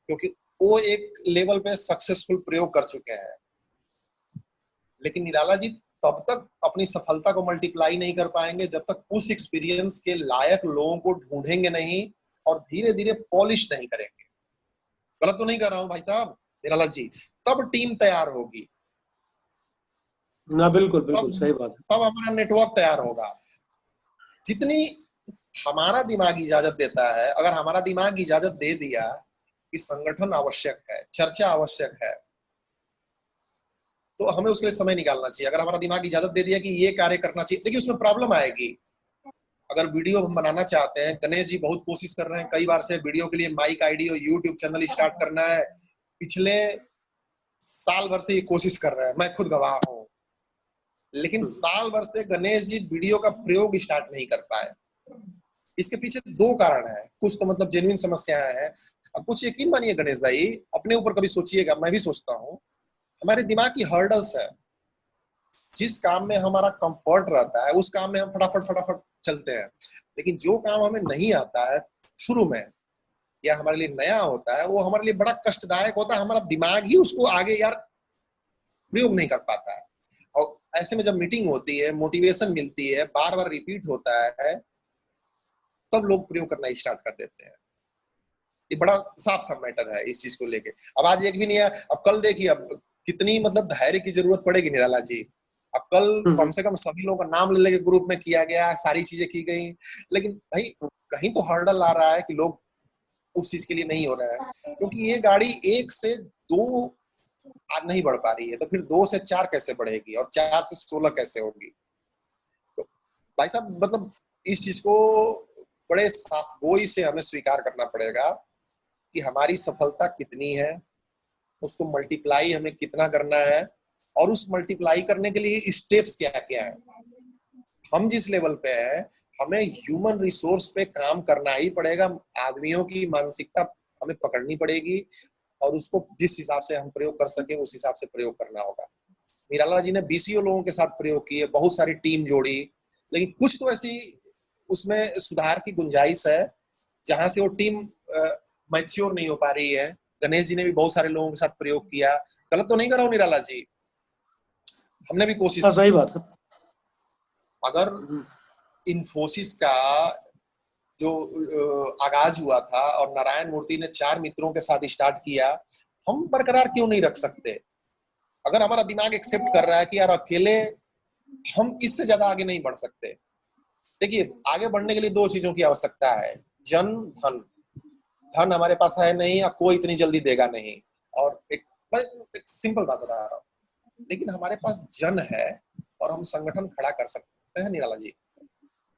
क्योंकि वो एक लेवल पे सक्सेसफुल प्रयोग कर चुके हैं। लेकिन निराला जी तब तक अपनी सफलता को मल्टीप्लाई नहीं कर पाएंगे जब तक उस एक्सपीरियंस के लायक लोगों को ढूंढेंगे नहीं और धीरे धीरे पॉलिश नहीं करेंगे। गलत तो नहीं कर रहा हूं भाई साहब निराला जी? तब टीम तैयार होगी, ना बिल्कुल बिल्कुल तब सही बात है। तब हमारा नेटवर्क तैयार होगा। जितनी हमारा दिमाग इजाजत देता है, अगर हमारा दिमाग इजाजत दे दिया कि संगठन आवश्यक है, चर्चा आवश्यक है, तो हमें उसके लिए समय निकालना चाहिए। अगर हमारा दिमाग इजाजत दे दिया कि ये कार्य करना चाहिए, देखिए उसमें प्रॉब्लम आएगी। अगर वीडियो हम बनाना चाहते हैं, गणेश जी बहुत कोशिश कर रहे हैं कई बार से वीडियो के लिए माइक आईडी और यूट्यूब चैनल स्टार्ट करना है। पिछले साल भर से ये कोशिश कर रहे हैं, मैं खुद गवाह हूँ। लेकिन साल भर से गणेश जी वीडियो का प्रयोग स्टार्ट नहीं कर पाए। इसके पीछे दो कारण है, कुछ तो मतलब जेन्युइन समस्याएं हैं। अब कुछ यकीन मानिए गणेश भाई, अपने ऊपर कभी सोचिएगा, मैं भी सोचता हूँ, हमारे दिमाग की हर्डल्स है। जिस काम में हमारा कंफर्ट रहता है उस काम में हम फटाफट फटाफट चलते हैं। लेकिन जो काम हमें नहीं आता है शुरू में, या हमारे लिए नया होता है, वो हमारे लिए बड़ा कष्टदायक होता है। हमारा दिमाग ही उसको आगे यार प्रयोग नहीं कर पाता है। और ऐसे में जब मीटिंग होती है, मोटिवेशन मिलती है, बार बार रिपीट होता है, तब लोग प्रयोग करना स्टार्ट कर देते हैं। ये बड़ा साफ सा मैटर है इस चीज को लेके। अब आज एक भी नहीं है, अब कल देखिए अब कितनी मतलब धैर्य की जरूरत पड़ेगी निराला जी। अब कल कम से कम सभी लोगों का नाम ले लेके ग्रुप में किया गया, सारी चीजें की गई, लेकिन भाई कहीं तो हर्डल आ रहा है कि लोग उस चीज के लिए नहीं हो रहा है। क्योंकि ये गाड़ी 1 से 2 आज नहीं बढ़ पा रही है, तो फिर 2 से 4 कैसे बढ़ेगी और 4 से 16 कैसे होगी? तो भाई साहब मतलब इस चीज को बड़े साफगोई से हमें स्वीकार करना पड़ेगा कि हमारी सफलता कितनी है, उसको मल्टीप्लाई हमें कितना करना है, और उस मल्टीप्लाई करने के लिए स्टेप्स क्या क्या है। हम जिस लेवल पे है, हमें ह्यूमन रिसोर्स पे काम करना ही पड़ेगा। आदमियों की मानसिकता हमें पकड़नी पड़ेगी और उसको जिस हिसाब से हम प्रयोग कर सके उस हिसाब से प्रयोग करना होगा। निराला जी ने बीसीओ लोगों के साथ प्रयोग किए, बहुत सारी टीम जोड़ी, लेकिन कुछ तो ऐसी उसमें सुधार की गुंजाइश है जहां से वो टीम मैच्योर नहीं हो पा रही है। गणेश जी ने भी बहुत सारे लोगों के साथ प्रयोग किया। गलत तो नहीं कर रहा हूँ निराला जी? हमने भी कोशिश सही बात है। अगर इन्फोसिस का जो आगाज हुआ था और नारायण मूर्ति ने 4 मित्रों के साथ स्टार्ट किया, हम बरकरार क्यों नहीं रख सकते? अगर हमारा दिमाग एक्सेप्ट कर रहा है कि यार अकेले हम इससे ज्यादा आगे नहीं बढ़ सकते। देखिए आगे बढ़ने के लिए 2 चीजों की आवश्यकता है, जन धन। धन हमारे पास है नहीं, या कोई इतनी जल्दी देगा नहीं। और एक सिंपल बात बता रहा हूँ, लेकिन हमारे पास जन है और हम संगठन खड़ा कर सकते हैं निराला जी।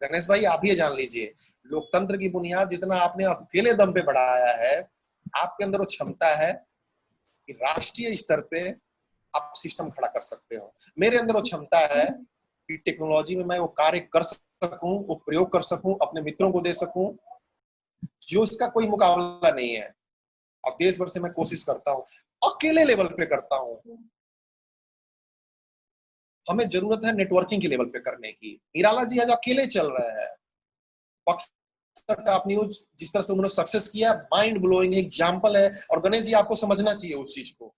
गणेश भाई आप ही जान लीजिए, लोकतंत्र की बुनियाद जितना आपने अकेले दम पे बढ़ाया है, आपके अंदर वो क्षमता है कि राष्ट्रीय स्तर पे आप सिस्टम खड़ा कर सकते हो। मेरे अंदर वो क्षमता है कि टेक्नोलॉजी में मैं वो कार्य कर सकूं, वो प्रयोग कर सकूं, अपने मित्रों को दे सकूं, जो इसका कोई मुकाबला नहीं है। अब देश भर से मैं कोशिश करता हूँ, अकेले लेवल पे करता हूँ। हमें जरूरत है नेटवर्किंग के लेवल पे करने की। निराला जी आज अकेले चल रहे हैं। बक्सर टॉप न्यूज जिस तरह से उन्होंने सक्सेस किया, माइंड ब्लोइंग एग्जांपल है। और गणेश जी आपको समझना चाहिए उस चीज को,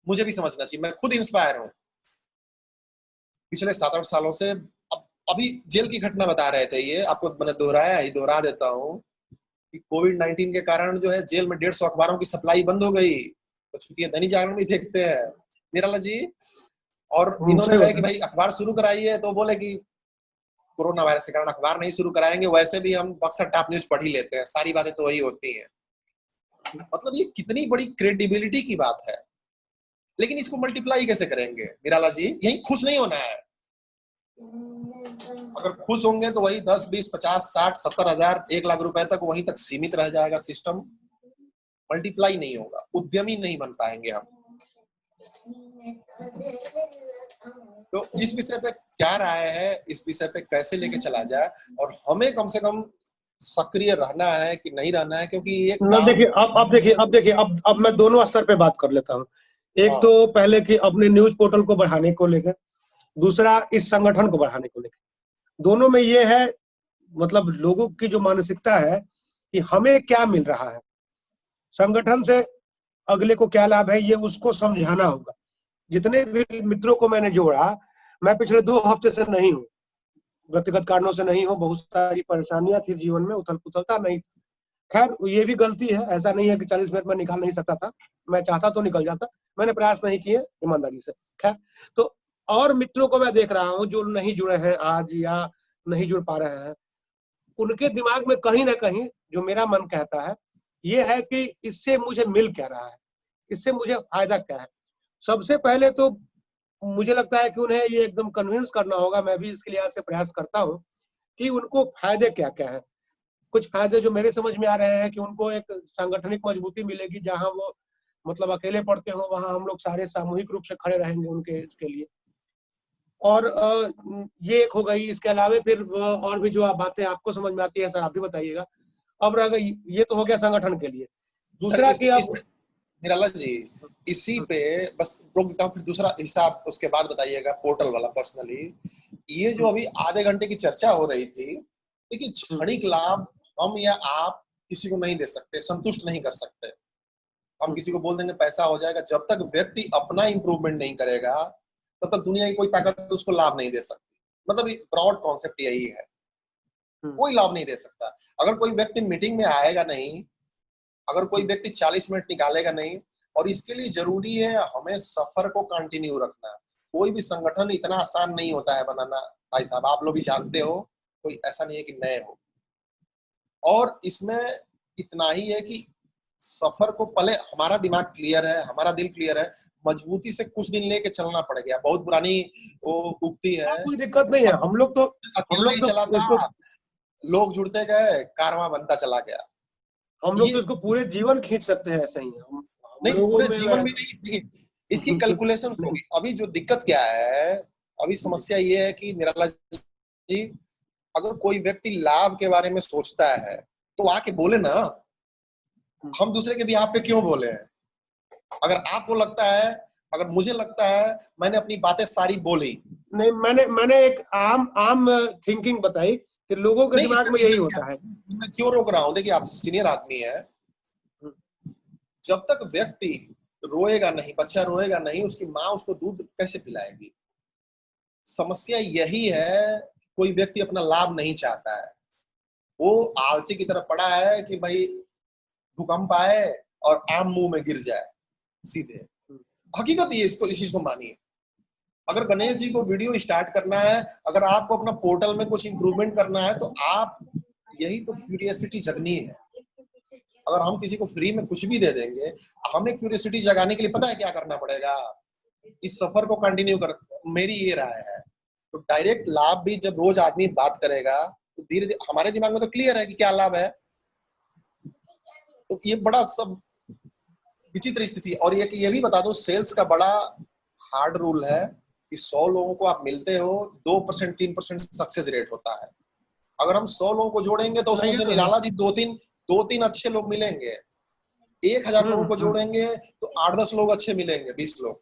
मुझे भी समझना चाहिए। मैं खुद इंस्पायर हूँ पिछले 7-8 सालों से। अभी जेल की घटना बता रहे थे, ये आपको मैंने दोहराया ही, दोहरा देता हूँ कि कोविड-19 के कारण जो है जेल में 150 अखबारों की सप्लाई बंद हो गई। तो चूंकि दैनिक जागरण भी देखते हैं निराला जी, और इन्होंने कहा कि भाई अखबार शुरू कराइए, तो बोले कि कोरोना वायरस के कारण अखबार नहीं शुरू कराएंगे, वैसे भी हम बक्सर टॉप न्यूज पढ़ ही लेते हैं, सारी बातें तो वही होती हैं। मतलब ये कितनी बड़ी क्रेडिबिलिटी की बात है। लेकिन इसको मल्टीप्लाई कैसे करेंगे निराला जी? यही खुश नहीं होना है। अगर खुश होंगे तो वही 10, 20, 50, 60, 70 हजार, 1 लाख रुपए तक वहीं तक सीमित रह जाएगा सिस्टम, मल्टीप्लाई नहीं होगा, उद्यमी नहीं बन पाएंगे हम। तो इस विषय पे क्या राय है, इस विषय पे कैसे लेके चला जाए, और हमें कम से कम सक्रिय रहना है कि नहीं रहना है, क्योंकि ये ना देखिए, अब मैं दोनों स्तर पे बात कर लेता हूँ। एक हाँ। तो पहले कि अपने न्यूज पोर्टल को बढ़ाने को लेकर, दूसरा इस संगठन को बढ़ाने को लेकर। दोनों में ये है, मतलब लोगों की जो मानसिकता है कि हमें क्या मिल रहा है, संगठन से अगले को क्या लाभ है, ये उसको समझाना होगा। जितने भी मित्रों को मैंने जोड़ा, मैं पिछले 2 हफ्ते से नहीं हूँ, व्यक्तिगत कारणों से नहीं हूँ, बहुत सारी परेशानियां थी जीवन में, उथल पुथलता नहीं। खैर ये भी गलती है, ऐसा नहीं है कि 40 मिनट में निकाल नहीं सकता था, मैं चाहता तो निकल जाता, मैंने प्रयास नहीं किए ईमानदारी से। खैर, तो और मित्रों को मैं देख रहा हूँ जो नहीं जुड़े हैं आज या नहीं जुड़ पा रहे हैं, उनके दिमाग में कहीं ना कहीं जो मेरा मन कहता है ये है कि इससे मुझे मिल क्या रहा है, इससे मुझे फायदा क्या है। सबसे पहले तो मुझे लगता है कि उन्हें ये एकदम कन्विंस करना होगा, मैं भी इसके लिए आज से प्रयास करता हूँ कि उनको फायदे क्या क्या है। कुछ फायदे जो मेरे समझ में आ रहे हैं कि उनको एक सांगठनिक मजबूती मिलेगी, जहां वो मतलब अकेले पढ़ते हो वहां हम लोग सारे सामूहिक रूप से खड़े रहेंगे उनके इसके लिए। और ये एक हो गई। इसके अलावा फिर और भी जो बातें आपको समझ में आती है सर आप भी बताइएगा। अब रह गई, ये तो हो गया संगठन के लिए। दूसरा कि अब निराला जी इसी पे बस रोक देता हूँ, फिर दूसरा हिस्सा आप उसके बाद बताइएगा पोर्टल वाला पर्सनली। ये जो अभी आधे घंटे की चर्चा हो रही थी, देखिए क्षणिक लाभ हम या आप किसी को नहीं दे सकते, संतुष्ट नहीं कर सकते। हम किसी को बोल देंगे पैसा हो जाएगा, जब तक व्यक्ति अपना इंप्रूवमेंट नहीं करेगा तब तक दुनिया की कोई ताकत उसको लाभ नहीं दे सकती। मतलब ब्रॉड कॉन्सेप्ट यही है, कोई लाभ नहीं दे सकता। अगर कोई व्यक्ति मीटिंग में आएगा नहीं, अगर कोई व्यक्ति 40 मिनट निकालेगा नहीं, और इसके लिए जरूरी है हमें सफर को कंटिन्यू रखना। कोई भी संगठन इतना आसान नहीं होता है बनाना, भाई साहब आप लोग भी जानते हो, कोई ऐसा नहीं है कि नए हो। और इसमें इतना ही है कि सफर को पहले हमारा दिमाग क्लियर है, हमारा दिल क्लियर है, मजबूती से कुछ दिन लेके चलना पड़ेगा। बहुत पुरानी वो उक्ति है, कोई दिक्कत नहीं है, हम लोग तो अकेला ही चला था, लोग जुड़ते गए, कारवां बनता चला गया। हम लोग तो इसको पूरे जीवन खींच सकते हैं ऐसे ही। नहीं पूरे जीवन में नहीं, इसकी कैलकुलेशन होगी। अभी जो दिक्कत क्या है, अभी समस्या ये है कि निराला जी अगर कोई व्यक्ति लाभ के बारे में सोचता है तो आके बोले ना, हम दूसरे के बिहाफ पे क्यों बोले हैं। अगर आपको लगता है, अगर मुझे लगता है, मैंने अपनी बातें सारी बोली। नहीं, मैंने एक आम थिंकिंग बताई कि लोगों के दिमाग में यही होता है। मैं क्यों रोक रहा हूँ, देखिए आप सीनियर आदमी है, जब तक व्यक्ति रोएगा नहीं, बच्चा रोएगा नहीं, उसकी माँ उसको दूध कैसे पिलाएगी। समस्या यही है, कोई व्यक्ति अपना लाभ नहीं चाहता है, वो आलसी की तरफ पड़ा है कि भाई भूकंप आए और आम मुंह में गिर जाए सीधे। हकीकत ये, इसको इस चीज को मानिए। अगर गणेश जी को वीडियो स्टार्ट करना है, अगर आपको अपना पोर्टल में कुछ इंप्रूवमेंट करना है, तो आप यही तो क्यूरियोसिटी जगनी है। अगर हम किसी को फ्री में कुछ भी दे देंगे, हमें क्यूरियोसिटी जगाने के लिए पता है क्या करना पड़ेगा, इस सफर को कंटिन्यू कर। मेरी ये राय है। तो डायरेक्ट लाभ भी जब रोज आदमी बात करेगा तो धीरे धीरे हमारे दिमाग में तो क्लियर है कि क्या लाभ है। तो ये बड़ा सब विचित्र स्थिति। और ये भी बता दो, सेल्स का बड़ा हार्ड रूल है कि 100 लोगों को आप मिलते हो, 2% 3% सक्सेस रेट होता है। अगर हम 100 लोगों को जोड़ेंगे तो उसमें से निराला जी दो तीन अच्छे लोग मिलेंगे। 1000 लोगों को जोड़ेंगे तो 8-10 लोग अच्छे मिलेंगे, 20 लोग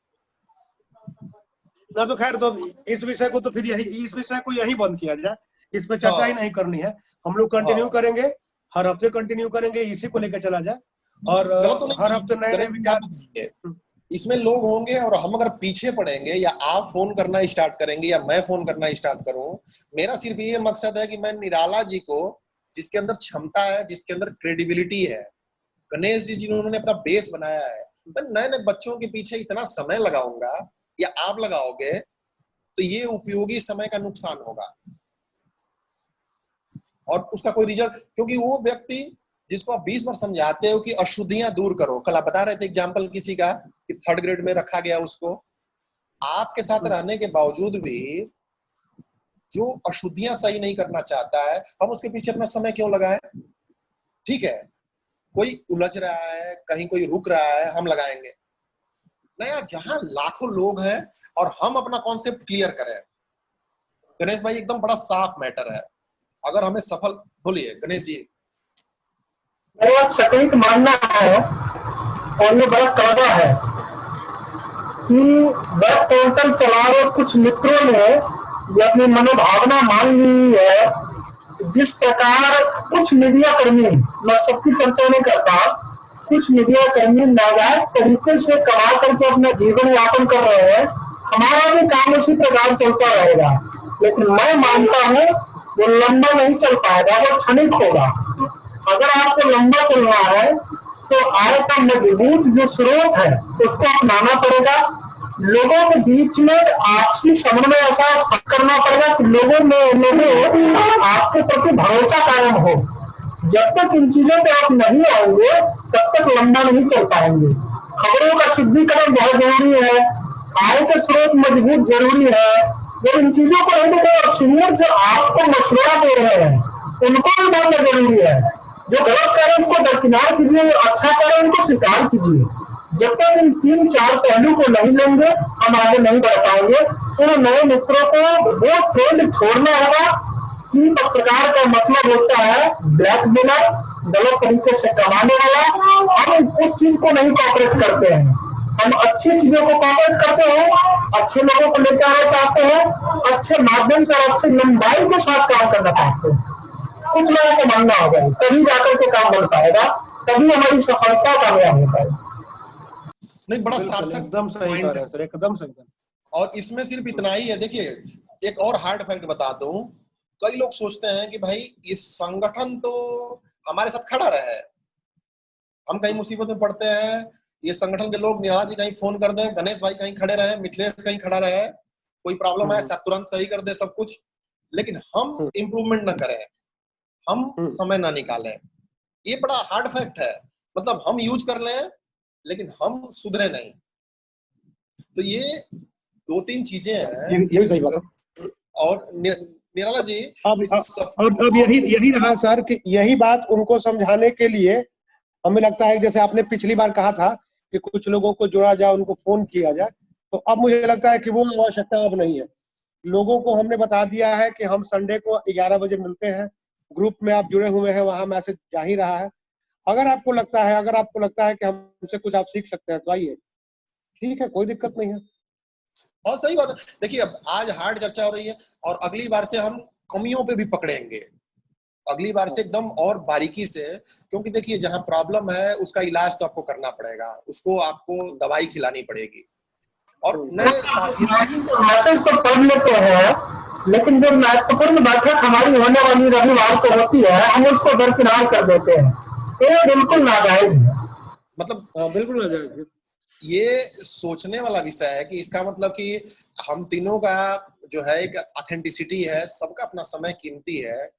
ना। तो खैर, तो इस विषय को तो फिर इस विषय को यही बंद किया जाए, इस पे चर्चा ही नहीं करनी है। हम लोग कंटिन्यू करेंगे, हर हफ्ते कंटिन्यू करेंगे, इसी को लेकर चला जाए। और हर हफ्ते नए विचार इसमें लोग होंगे, और हम अगर पीछे पड़ेंगे, या आप फोन करना स्टार्ट करेंगे या मैं फोन करना स्टार्ट करूं, मेरा सिर्फ ये मकसद है कि मैं निराला जी को, जिसके अंदर क्षमता है, जिसके अंदर क्रेडिबिलिटी है, गणेश जी जिन्होंने अपना बेस बनाया है, मैं नए नए बच्चों के पीछे इतना समय लगाऊंगा या आप लगाओगे तो ये उपयोगी समय का नुकसान होगा और उसका कोई रिजल्ट। क्योंकि वो व्यक्ति जिसको आप 20 बार समझाते हो कि अशुद्धियां दूर करो, कल आप बता रहे थे एग्जाम्पल किसी का कि 3rd ग्रेड में रखा गया, उसको आपके साथ रहने के बावजूद भी जो अशुद्धियां सही नहीं करना चाहता है, हम उसके पीछे अपना समय क्यों लगाएं? ठीक है, कोई उलझ रहा है, कहीं कोई रुक रहा है, हम लगाएंगे नया, जहां लाखों लोग हैं और हम अपना कॉन्सेप्ट क्लियर करें। गणेश भाई एकदम बड़ा साफ मैटर है, अगर हमें सफल, बोलिए गणेश जी। मेरा एक सटीक मानना है और ये बड़ा कड़वा है कि वेब पोर्टल चला रहे कुछ मित्रों ने ये अपनी मनोभावना मान ली है। जिस प्रकार कुछ मीडिया कर्मी, मैं सबकी चर्चा नहीं करता, कुछ मीडिया कर्मी नाजायज तरीके से कमा करके अपना जीवन यापन कर रहे हैं, हमारा भी काम उसी प्रकार चलता रहेगा। लेकिन मैं मानता हूँ वो लंबा नहीं चल पाएगा, वो क्षणिक होगा। अगर आपको लंबा चलना है तो आय का मजबूत जो स्रोत है उसको अपनाना पड़ेगा। लोगों के बीच में आपसी समन्वय ऐसा करना पड़ेगा कि लोगों आपके प्रति भरोसा कायम हो। जब तक इन चीजों पे आप नहीं आएंगे तब तक लंबा नहीं चल पाएंगे। खबरों का शुद्धिकरण बहुत जरूरी है, आय के स्रोत मजबूत जरूरी है। जब इन चीजों को नहीं देखो, सीनियर जो आपको मशवरा दे रहे हैं उनको भी मानना जरूरी है। जो गलत कह रहे हैं उसको दरकिनार कीजिए, अच्छा कह रहे हैं उनको स्वीकार कीजिए। जब तक इन 3-4 पहलू को नहीं लेंगे हम आगे नहीं बढ़ पाएंगे। तो नए मित्रों को वो ट्रेंड छोड़ना होगा कि पत्रकार का मतलब होता है ब्लैकमेलर, गलत तरीके से कमाने वाला। हम उस चीज को नहीं कॉपरेट करते हैं, हम अच्छी चीजों को कॉपरेट करते हैं, अच्छे लोगों को लेकर आना चाहते हैं, अच्छे माध्यम से और अच्छी लंबाई के साथ काम करना चाहते हैं। कुछ लोगों को मानना होगा, तभी जाकर के काम बन पाएगा, तभी हमारी सफलता कामयाब हो पाएगी। नहीं, बड़ा सार्थक एकदम सही कह रहे हैं सर, एकदम सही। और इसमें सिर्फ इतना ही है। देखिए, एक और हार्ड फैक्ट बता दूं, कई लोग सोचते हैं कि भाई इस संगठन तो हमारे साथ खड़ा रहा है, हम कहीं मुसीबत में पड़ते हैं, ये संगठन के लोग, निराला जी कहीं फोन कर दें, गणेश भाई कहीं खड़े रहे, मिथिलेश कहीं खड़ा रहे, कोई प्रॉब्लम है तुरंत सही कर दे सब कुछ, लेकिन हम इम्प्रूवमेंट ना करें, हम समय ना निकालें। ये बड़ा हार्ड फैक्ट है। मतलब हम यूज कर लें लेकिन हम सुधरे नहीं। तो ये 2-3 चीजें हैं। ये सही बात है। और निराला जी, अब यही रहा सर कि यही बात उनको समझाने के लिए हमें लगता है, जैसे आपने पिछली बार कहा था कि कुछ लोगों को जोड़ा जाए, उनको फोन किया जाए, तो अब मुझे लगता है कि वो आवश्यकता अब नहीं है। लोगों को हमने बता दिया है कि हम संडे को 11 बजे मिलते हैं, ग्रुप में आप जुड़े हुए हैं, वहां मैसेज जा ही रहा है। अगर आपको लगता है कि हमसे कुछ आप सीख सकते हैं तो आइए, ठीक है, कोई दिक्कत नहीं है। बहुत सही बात है। देखिए, अब आज हार्ड चर्चा हो रही है और अगली बार से हम कमियों पे भी पकड़ेंगे, अगली बार से एकदम और बारीकी से, क्योंकि देखिए जहां प्रॉब्लम है उसका इलाज तो आपको करना पड़ेगा, उसको आपको दवाई खिलानी पड़ेगी। और नए साथी मैसेज तो पढ़ लेते हैं, लेकिन जो महत्वपूर्ण बैठक हमारी होने वाली रविवार को होती है हम उसको दरकिनार कर देते हैं। ये बिल्कुल नाजायज है। मतलब बिल्कुल नाजायज है। ये सोचने वाला विषय है कि इसका मतलब कि हम तीनों का जो है एक ऑथेंटिसिटी है, सबका अपना समय कीमती है।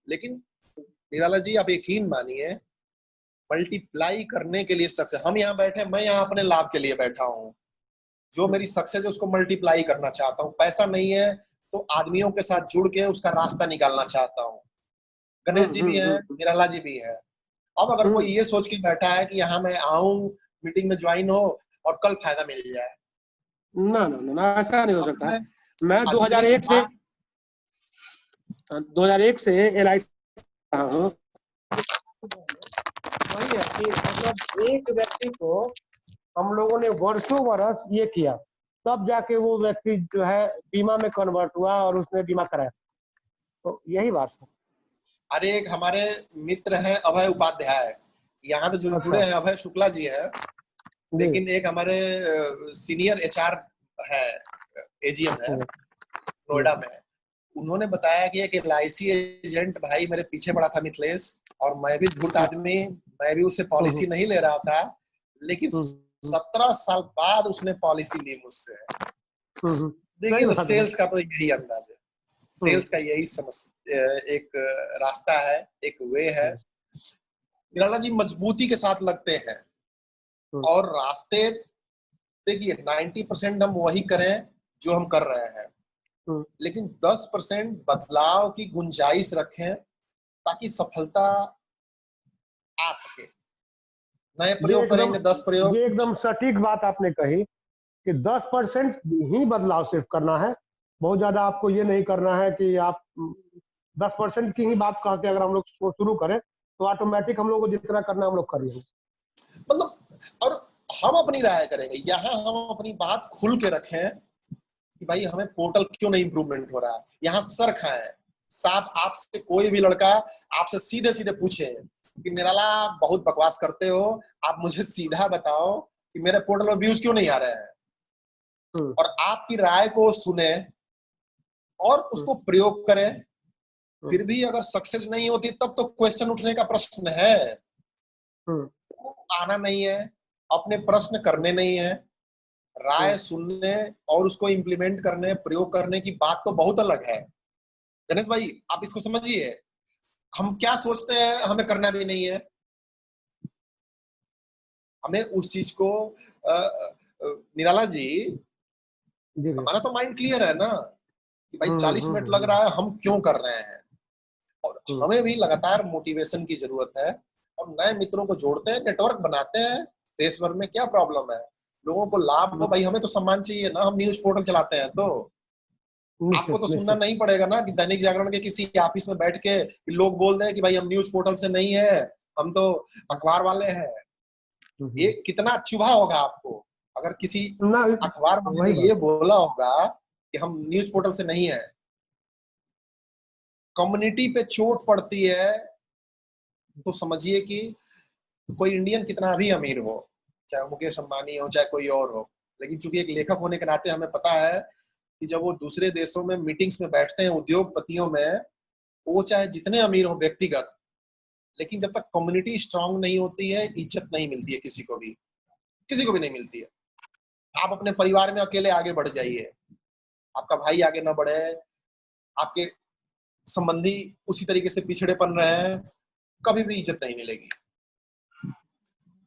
लेकिन निराला जी, आप यकीन मानिए, मल्टीप्लाई करने के लिए सक्सेस, हम यहाँ बैठे, मैं यहाँ अपने लाभ के लिए बैठा हूँ, जो मेरी सक्सेस है उसको मल्टीप्लाई करना चाहता हूँ। पैसा नहीं है तो आदमियों के साथ जुड़ के उसका रास्ता निकालना चाहता हूँ। गणेश जी भी है, निराला जी भी है। अब अगर कोई ये सोच के बैठा है कि यहाँ मैं आऊं, मीटिंग में ज्वाइन हो और कल फायदा मिल जाए, ना ना ना, ऐसा नहीं हो सकता। मैं 2001 से LIC रहा हूँ। वही है कि मतलब एक व्यक्ति को हम लोगों ने वर्षों बरस ये किया, तब जाके वो व्यक्ति जो है बीमा में कन्वर्ट हुआ और उसने बीमा कराया। तो यही बात है। अरे एक हमारे मित्र हैं अभय उपाध्याय, यहाँ तो जो जुड़े हैं अभय शुक्ला जी है, लेकिन एक हमारे सीनियर HR है, AGM है नोएडा में, उन्होंने बताया कि एक LIC एजेंट भाई मेरे पीछे पड़ा था मिथिलेश, और मैं भी धूर्त आदमी, मैं भी उससे पॉलिसी नहीं ले रहा था, लेकिन 17 साल बाद उसने पॉलिसी ली मुझसे। देखिए, तो सेल्स का तो यही अंदाज है, सेल्स का यही एक रास्ता है, एक वे है। निराला जी मजबूती के साथ लगते हैं और रास्ते, देखिए 90% हम वही करें जो हम कर रहे हैं। लेकिन 10% बदलाव की गुंजाइश रखें ताकि सफलता आ सके। नए प्रयोग करेंगे 10 प्रयोग। ये एकदम सटीक बात आपने कही कि 10% ही बदलाव सिर्फ करना है, बहुत ज्यादा आपको ये नहीं करना है कि आप 10% की ही बात कह के अगर हम लोग शुरू करें तो ऑटोमेटिक हम लोग को जितना करना हम लोग कर लेंगे। मतलब और हम अपनी राय करेंगे, यहाँ हम अपनी बात खुल के रखें कि भाई हमें पोर्टल क्यों नहीं इंप्रूवमेंट हो रहा है। यहाँ सर खाएं साहब, आपसे कोई भी लड़का आपसे सीधे सीधे पूछे कि निराला बहुत बकवास करते हो, आप मुझे सीधा बताओ कि मेरे पोर्टल में व्यूज क्यों नहीं आ रहे हैं, और आपकी राय को सुने और उसको प्रयोग करें। फिर भी अगर सक्सेस नहीं होती तब तो क्वेश्चन उठने का प्रश्न है। आना नहीं है, अपने प्रश्न करने नहीं है, राय सुनने और उसको इम्प्लीमेंट करने, प्रयोग करने की बात तो बहुत अलग है। गणेश भाई आप इसको समझिए, हम क्या सोचते हैं हमें करना भी नहीं है। हमें उस चीज को निराला जी हमारा तो माइंड क्लियर है ना कि भाई 40 मिनट लग रहा है, हम क्यों कर रहे हैं। और हमें भी लगातार मोटिवेशन की जरूरत है और नए मित्रों को जोड़ते हैं, नेटवर्क बनाते हैं। देश भर में क्या प्रॉब्लम है, लोगों को लाभ हो, भाई हमें तो सम्मान चाहिए ना। हम न्यूज पोर्टल चलाते हैं तो आपको तो सुनना नहीं पड़ेगा ना कि दैनिक जागरण के किसी ऑफिस में बैठ के लोग बोल रहे हैं कि भाई हम न्यूज पोर्टल से नहीं है, हम तो अखबार वाले हैं। ये कितना चुभा होगा आपको अगर किसी अखबार वाले ने ये बोला होगा कि हम न्यूज पोर्टल से नहीं है। कम्युनिटी पे चोट पड़ती है तो समझिए कि कोई इंडियन कितना भी अमीर हो, चाहे मुकेश अंबानी हो चाहे कोई और हो, लेकिन चूंकि एक लेखक होने के नाते हमें पता है कि जब वो दूसरे देशों में मीटिंग्स में बैठते हैं उद्योगपतियों में, वो चाहे जितने अमीर हो व्यक्तिगत, लेकिन जब तक कम्युनिटी स्ट्रांग नहीं होती है इज्जत नहीं मिलती है, किसी को भी नहीं मिलती है। आप अपने परिवार में अकेले आगे बढ़ जाइए, आपका भाई आगे ना बढ़े, आपके संबंधी उसी तरीके से पिछड़ेपन रहे हैं, कभी भी इज्जत नहीं मिलेगी।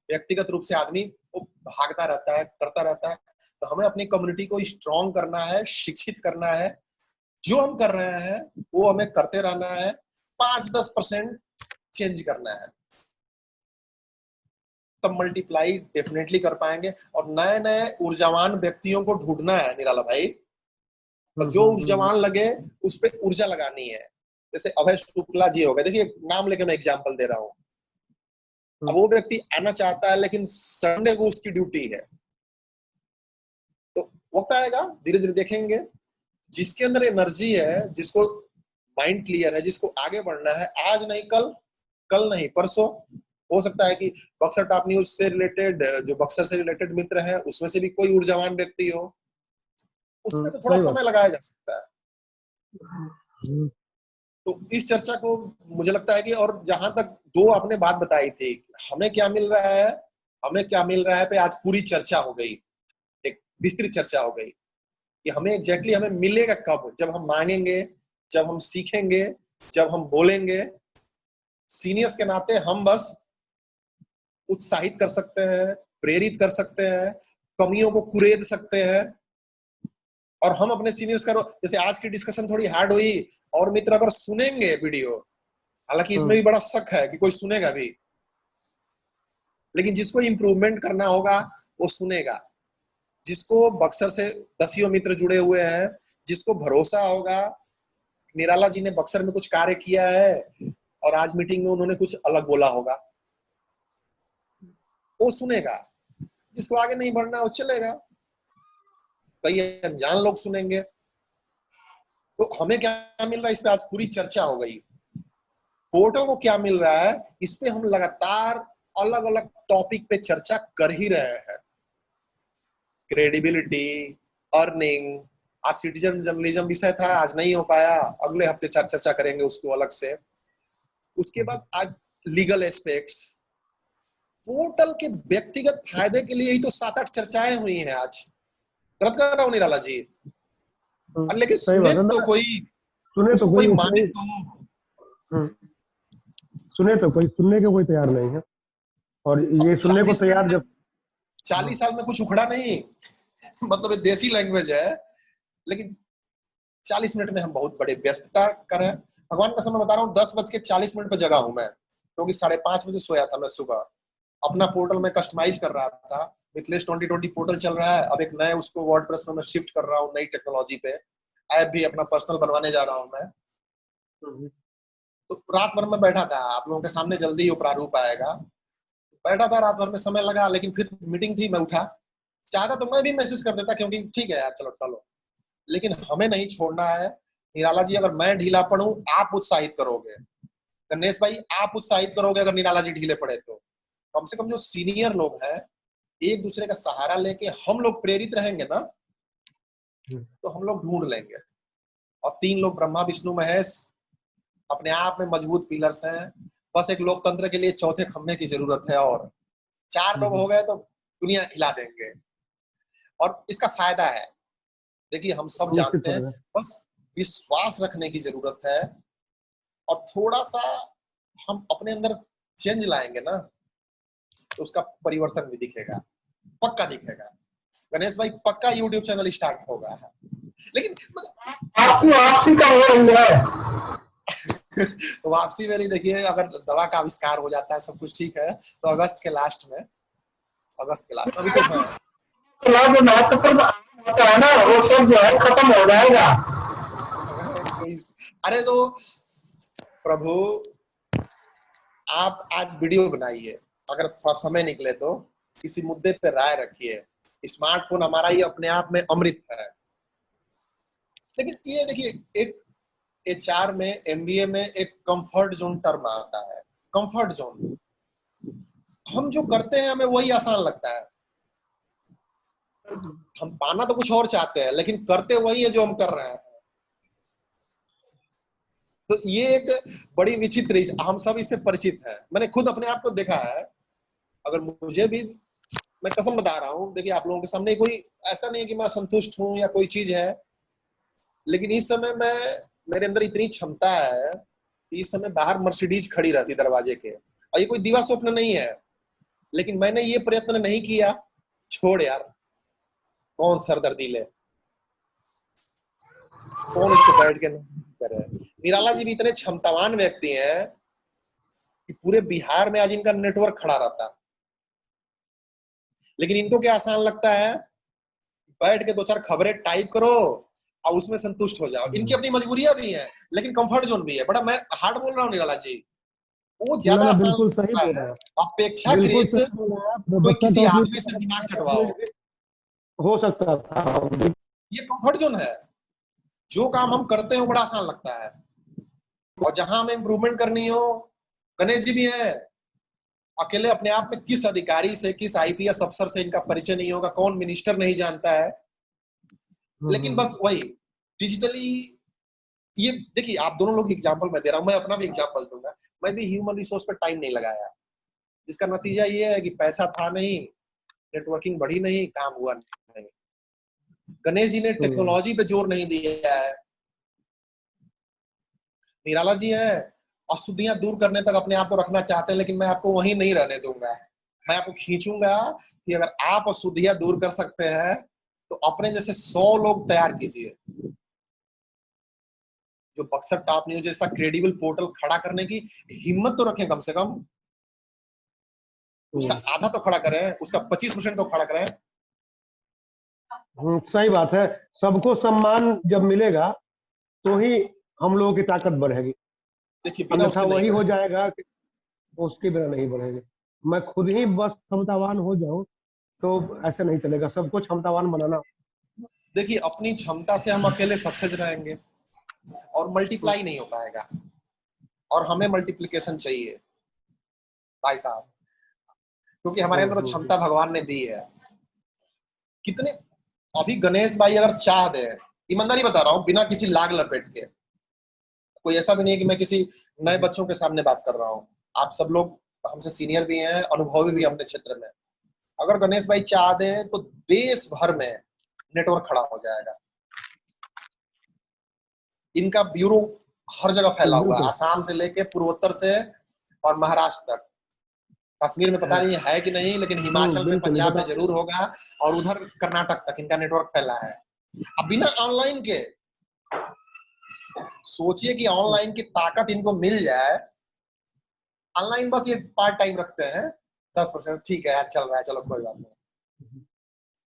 व्यक्तिगत रूप से आदमी वो भागता रहता है, करता रहता है। तो हमें अपनी कम्युनिटी को स्ट्रांग करना है, शिक्षित करना है। जो हम कर रहे हैं वो हमें करते रहना है, 5-10% चेंज करना है, तब मल्टीप्लाई डेफिनेटली कर पाएंगे। और नए नए ऊर्जावान व्यक्तियों को ढूंढना है निराला भाई, और जो ऊर्जावान लगे उस पर ऊर्जा लगानी है। जैसे अभय शुक्ला जी हो गए, देखिए नाम लेके मैं एग्जांपल दे रहा हूँ। अब वो व्यक्ति आना चाहता है लेकिन संडे को उसकी ड्यूटी है, तो वक्त आएगा, धीरे धीरे देखेंगे। जिसके अंदर एनर्जी है, जिसको माइंड क्लियर है, जिसको आगे बढ़ना है, आज नहीं कल, कल नहीं परसों, हो सकता है कि बक्सर टॉप न्यूज से रिलेटेड, जो बक्सर से रिलेटेड मित्र है उसमें से भी कोई ऊर्जावान व्यक्ति हो, उसमें तो थोड़ा समय लगाया जा सकता है। तो इस चर्चा को मुझे लगता है कि, और जहां तक दो आपने बात बताई थी, हमें क्या मिल रहा है, हमें क्या मिल रहा है पे आज पूरी चर्चा हो गई, एक विस्तृत चर्चा हो गई कि हमें एग्जैक्टली हमें मिलेगा कब, जब हम मांगेंगे, जब हम सीखेंगे, जब हम बोलेंगे। सीनियर्स के नाते हम बस उत्साहित कर सकते हैं, प्रेरित कर सकते हैं, कमियों को कुरेद सकते हैं। और हम अपने सीनियर्स का, जैसे आज की डिस्कशन थोड़ी हार्ड हुई, और मित्र अगर सुनेंगे वीडियो, हालांकि इसमें भी बड़ा शक है कि कोई सुनेगा भी, लेकिन जिसको इम्प्रूवमेंट करना होगा वो सुनेगा। जिसको बक्सर से 10 मित्र जुड़े हुए हैं, जिसको भरोसा होगा निराला जी ने बक्सर में कुछ कार्य किया है और आज मीटिंग में उन्होंने कुछ अलग बोला होगा, वो सुनेगा। जिसको आगे नहीं बढ़ना वो चलेगा, कई अनजान लोग सुनेंगे। तो हमें क्या मिल रहा है, इस पे आज पूरी चर्चा हो गई। पोर्टल को क्या मिल रहा है, इस पे हम लगातार अलग अलग टॉपिक पे चर्चा कर ही रहे हैं। क्रेडिबिलिटी, अर्निंग, आज सिटीजन जर्नलिज्म विषय था, आज नहीं हो पाया, अगले हफ्ते चर्चा करेंगे उसको अलग से। उसके बाद आज लीगल एस्पेक्ट्स। पोर्टल के व्यक्तिगत फायदे के लिए ही तो 7-8 चर्चाएं हुई हैं आज। गलत कर रहा हूँ निराला जी? लेकिन सुने तो कोई माने तो, सुने तो कोई, सुनने के कोई तैयार नहीं है। और ये सुनने को तैयार जब 40 साल में कुछ उखड़ा नहीं, मतलब ये देसी लैंग्वेज है, लेकिन 40 मिनट में हम बहुत बड़े व्यस्तता करें। भगवान का समय बता रहा हूँ, 10:40 पे जगा हूं मैं, क्योंकि 5:30 बजे सोया था मैं सुबह। अपना पोर्टल में कस्टमाइज कर रहा था, मिथलेश 2020 पोर्टल चल रहा है, अब एक नए उसको वर्डप्रेस में मैं शिफ्ट कर रहा हूँ, नई टेक्नोलॉजी पे। ऐप भी अपना पर्सनल बनवाने जा रहा हूँ मैं। तो रात भर में बैठा था, आप लोगों के सामने जल्दी ही वो प्रारूप आएगा। बैठा था, रात भर में समय लगा, लेकिन फिर मीटिंग थी, मैं उठा। चाहता तो मैं भी मैसेज कर देता, क्योंकि ठीक है यार चलो चलो, लेकिन हमें नहीं छोड़ना है। निराला जी, अगर मैं ढीला पड़ूं, आप उत्साहित करोगे। गणेश भाई, आप उत्साहित करोगे अगर निराला जी ढीले पड़े तो। कम से कम जो सीनियर लोग हैं, एक दूसरे का सहारा लेके हम लोग प्रेरित रहेंगे ना, तो हम लोग ढूंढ लेंगे। और 3 लोग ब्रह्मा विष्णु महेश अपने आप में मजबूत पिलर्स हैं। बस एक लोकतंत्र के लिए चौथे खंभे की जरूरत है, और 4 लोग हो गए तो दुनिया खिला देंगे। और इसका फायदा है, देखिए हम सब जानते हैं, बस विश्वास रखने की जरूरत है। और थोड़ा सा हम अपने अंदर चेंज लाएंगे ना, तो उसका परिवर्तन भी दिखेगा, पक्का दिखेगा। गणेश भाई, पक्का यूट्यूब चैनल स्टार्ट होगा है। लेकिन आपकी वापसी कब हो रही है? तो वापसी मेरी देखिए, अगर दवा का आविष्कार हो जाता है, सब कुछ ठीक है, तो अगस्त के लास्ट में अभी तो हाँ, जो महत्वपूर्ण होता है ना, वो सब जो है खत्म हो जाएगा। अरे तो प्रभु, आप आज वीडियो बनाइए, अगर थोड़ा समय निकले तो किसी मुद्दे पे राय रखिए। स्मार्टफोन हमारा ही अपने आप में अमृत है। लेकिन ये देखिए, एक एचआर में, एमबीए में एक कंफर्ट जोन टर्म आता है, कंफर्ट जोन। हम जो करते हैं हमें वही आसान लगता है। हम पाना तो कुछ और चाहते हैं, लेकिन करते वही है जो हम कर रहे हैं। तो ये एक बड़ी विचित्र, हम सब इससे परिचित हैं। मैंने खुद अपने आप को देखा है। अगर मुझे भी, मैं कसम बता रहा हूँ, देखिए आप लोगों के सामने, कोई ऐसा नहीं है कि मैं असंतुष्ट हूँ या कोई चीज है, लेकिन इस समय मेरे अंदर इतनी क्षमता है कि इस समय बाहर मर्सिडीज खड़ी रहती दरवाजे के। और ये कोई दिवा स्वप्न नहीं है, लेकिन मैंने ये प्रयत्न नहीं किया। छोड़ यार, कौन सरदर्दी ले, कौन इसको बैठ के करे। निराला जी भी इतने क्षमतावान व्यक्ति हैं कि पूरे बिहार में आज इनका नेटवर्क खड़ा रहता, लेकिन इनको क्या आसान लगता है, बैठ के 2-4 खबरें टाइप करो और उसमें संतुष्ट हो जाओ। इनकी अपनी मजबूरियां भी हैं, लेकिन कंफर्ट जोन भी है। बड़ा मैं हार्ड बोल रहा हूँ निराला जी, वो ज्यादा आसान बिल्कुल सही लगता बोल है रहे हैं, अपेक्षाकृत बिल्कुल सही बोल रहे हैं आप। कोई बच्चा किसी टॉप आदमी से दिमाग चटवाओ। हो सकता था। ये कंफर्ट जोन है। जो काम हम करते हैं वो बड़ा आसान लगता है, और जहां हमें इम्प्रूवमेंट करनी हो, गणेश जी भी है। अकेले अपने आप में किस अधिकारी से, किस आईपीएस अफसर से इनका परिचय नहीं होगा, कौन मिनिस्टर नहीं जानता है। लेकिन बस वही डिजिटली, ये देखिए, आप दोनों लोग एग्जांपल मैं दे रहा हूं, मैं अपना भी एग्जांपल दूंगा। मैं भी ह्यूमन रिसोर्स पे टाइम नहीं लगाया, जिसका नतीजा ये है कि पैसा था नहीं, नेटवर्किंग बढ़ी नहीं, काम हुआ नहीं। गणेश जी ने टेक्नोलॉजी पे जोर नहीं दिया है। निराला जी है, अशुद्धियां दूर करने तक अपने आप को रखना चाहते हैं, लेकिन मैं आपको वहीं नहीं रहने दूंगा। मैं आपको खींचूंगा कि अगर आप अशुद्धियां दूर कर सकते हैं, तो अपने जैसे 100 लोग तैयार कीजिए, जो बक्सर टॉप न्यूज जैसा क्रेडिबल पोर्टल खड़ा करने की हिम्मत तो रखें। कम से कम उसका आधा तो खड़ा करें, उसका 25% तो खड़ा करें। सही बात है। सबको सम्मान जब मिलेगा तो ही हम लोगों की ताकत बढ़ेगी। देखिए, अन्यथा वही हो जाएगा कि उसके बिना नहीं बढ़ेगी। मैं खुद ही बस क्षमतावान हो जाऊं तो ऐसे नहीं चलेगा, सबको क्षमतावान बनाना। देखिए, अपनी क्षमता से हम अकेले सक्सेस रहेंगे और मल्टीप्लाई नहीं हो पाएगा, और हमें मल्टीप्लिकेशन चाहिए भाई साहब, क्योंकि हमारे अंदर क्षमता भगवान ने दी है। कितने, अभी गणेश भाई अगर चाह दे, ईमानदारी बता रहा हूँ, बिना किसी लाग लपेट के, कोई ऐसा भी नहीं है कि मैं किसी नए बच्चों के सामने बात कर रहा हूँ। आप सब लोग हमसे सीनियर भी हैं, अनुभवी भी अपने क्षेत्र में। अगर गणेश भाई चाह दे तो देश भर में नेटवर्क खड़ा हो जाएगा। इनका ब्यूरो हर जगह फैला हुआ है, आसाम से लेके पूर्वोत्तर से और महाराष्ट्र तक। कश्मीर में पता नहीं है कि नहीं, लेकिन हिमाचल में, पंजाब में जरूर होगा, और उधर कर्नाटक तक इनका नेटवर्क फैला है। अब बिना ऑनलाइन के सोचिए कि ऑनलाइन की ताकत इनको मिल जाए। ऑनलाइन बस ये पार्ट टाइम रखते हैं 10%, ठीक है यार चल रहा है, चलो कोई बात नहीं।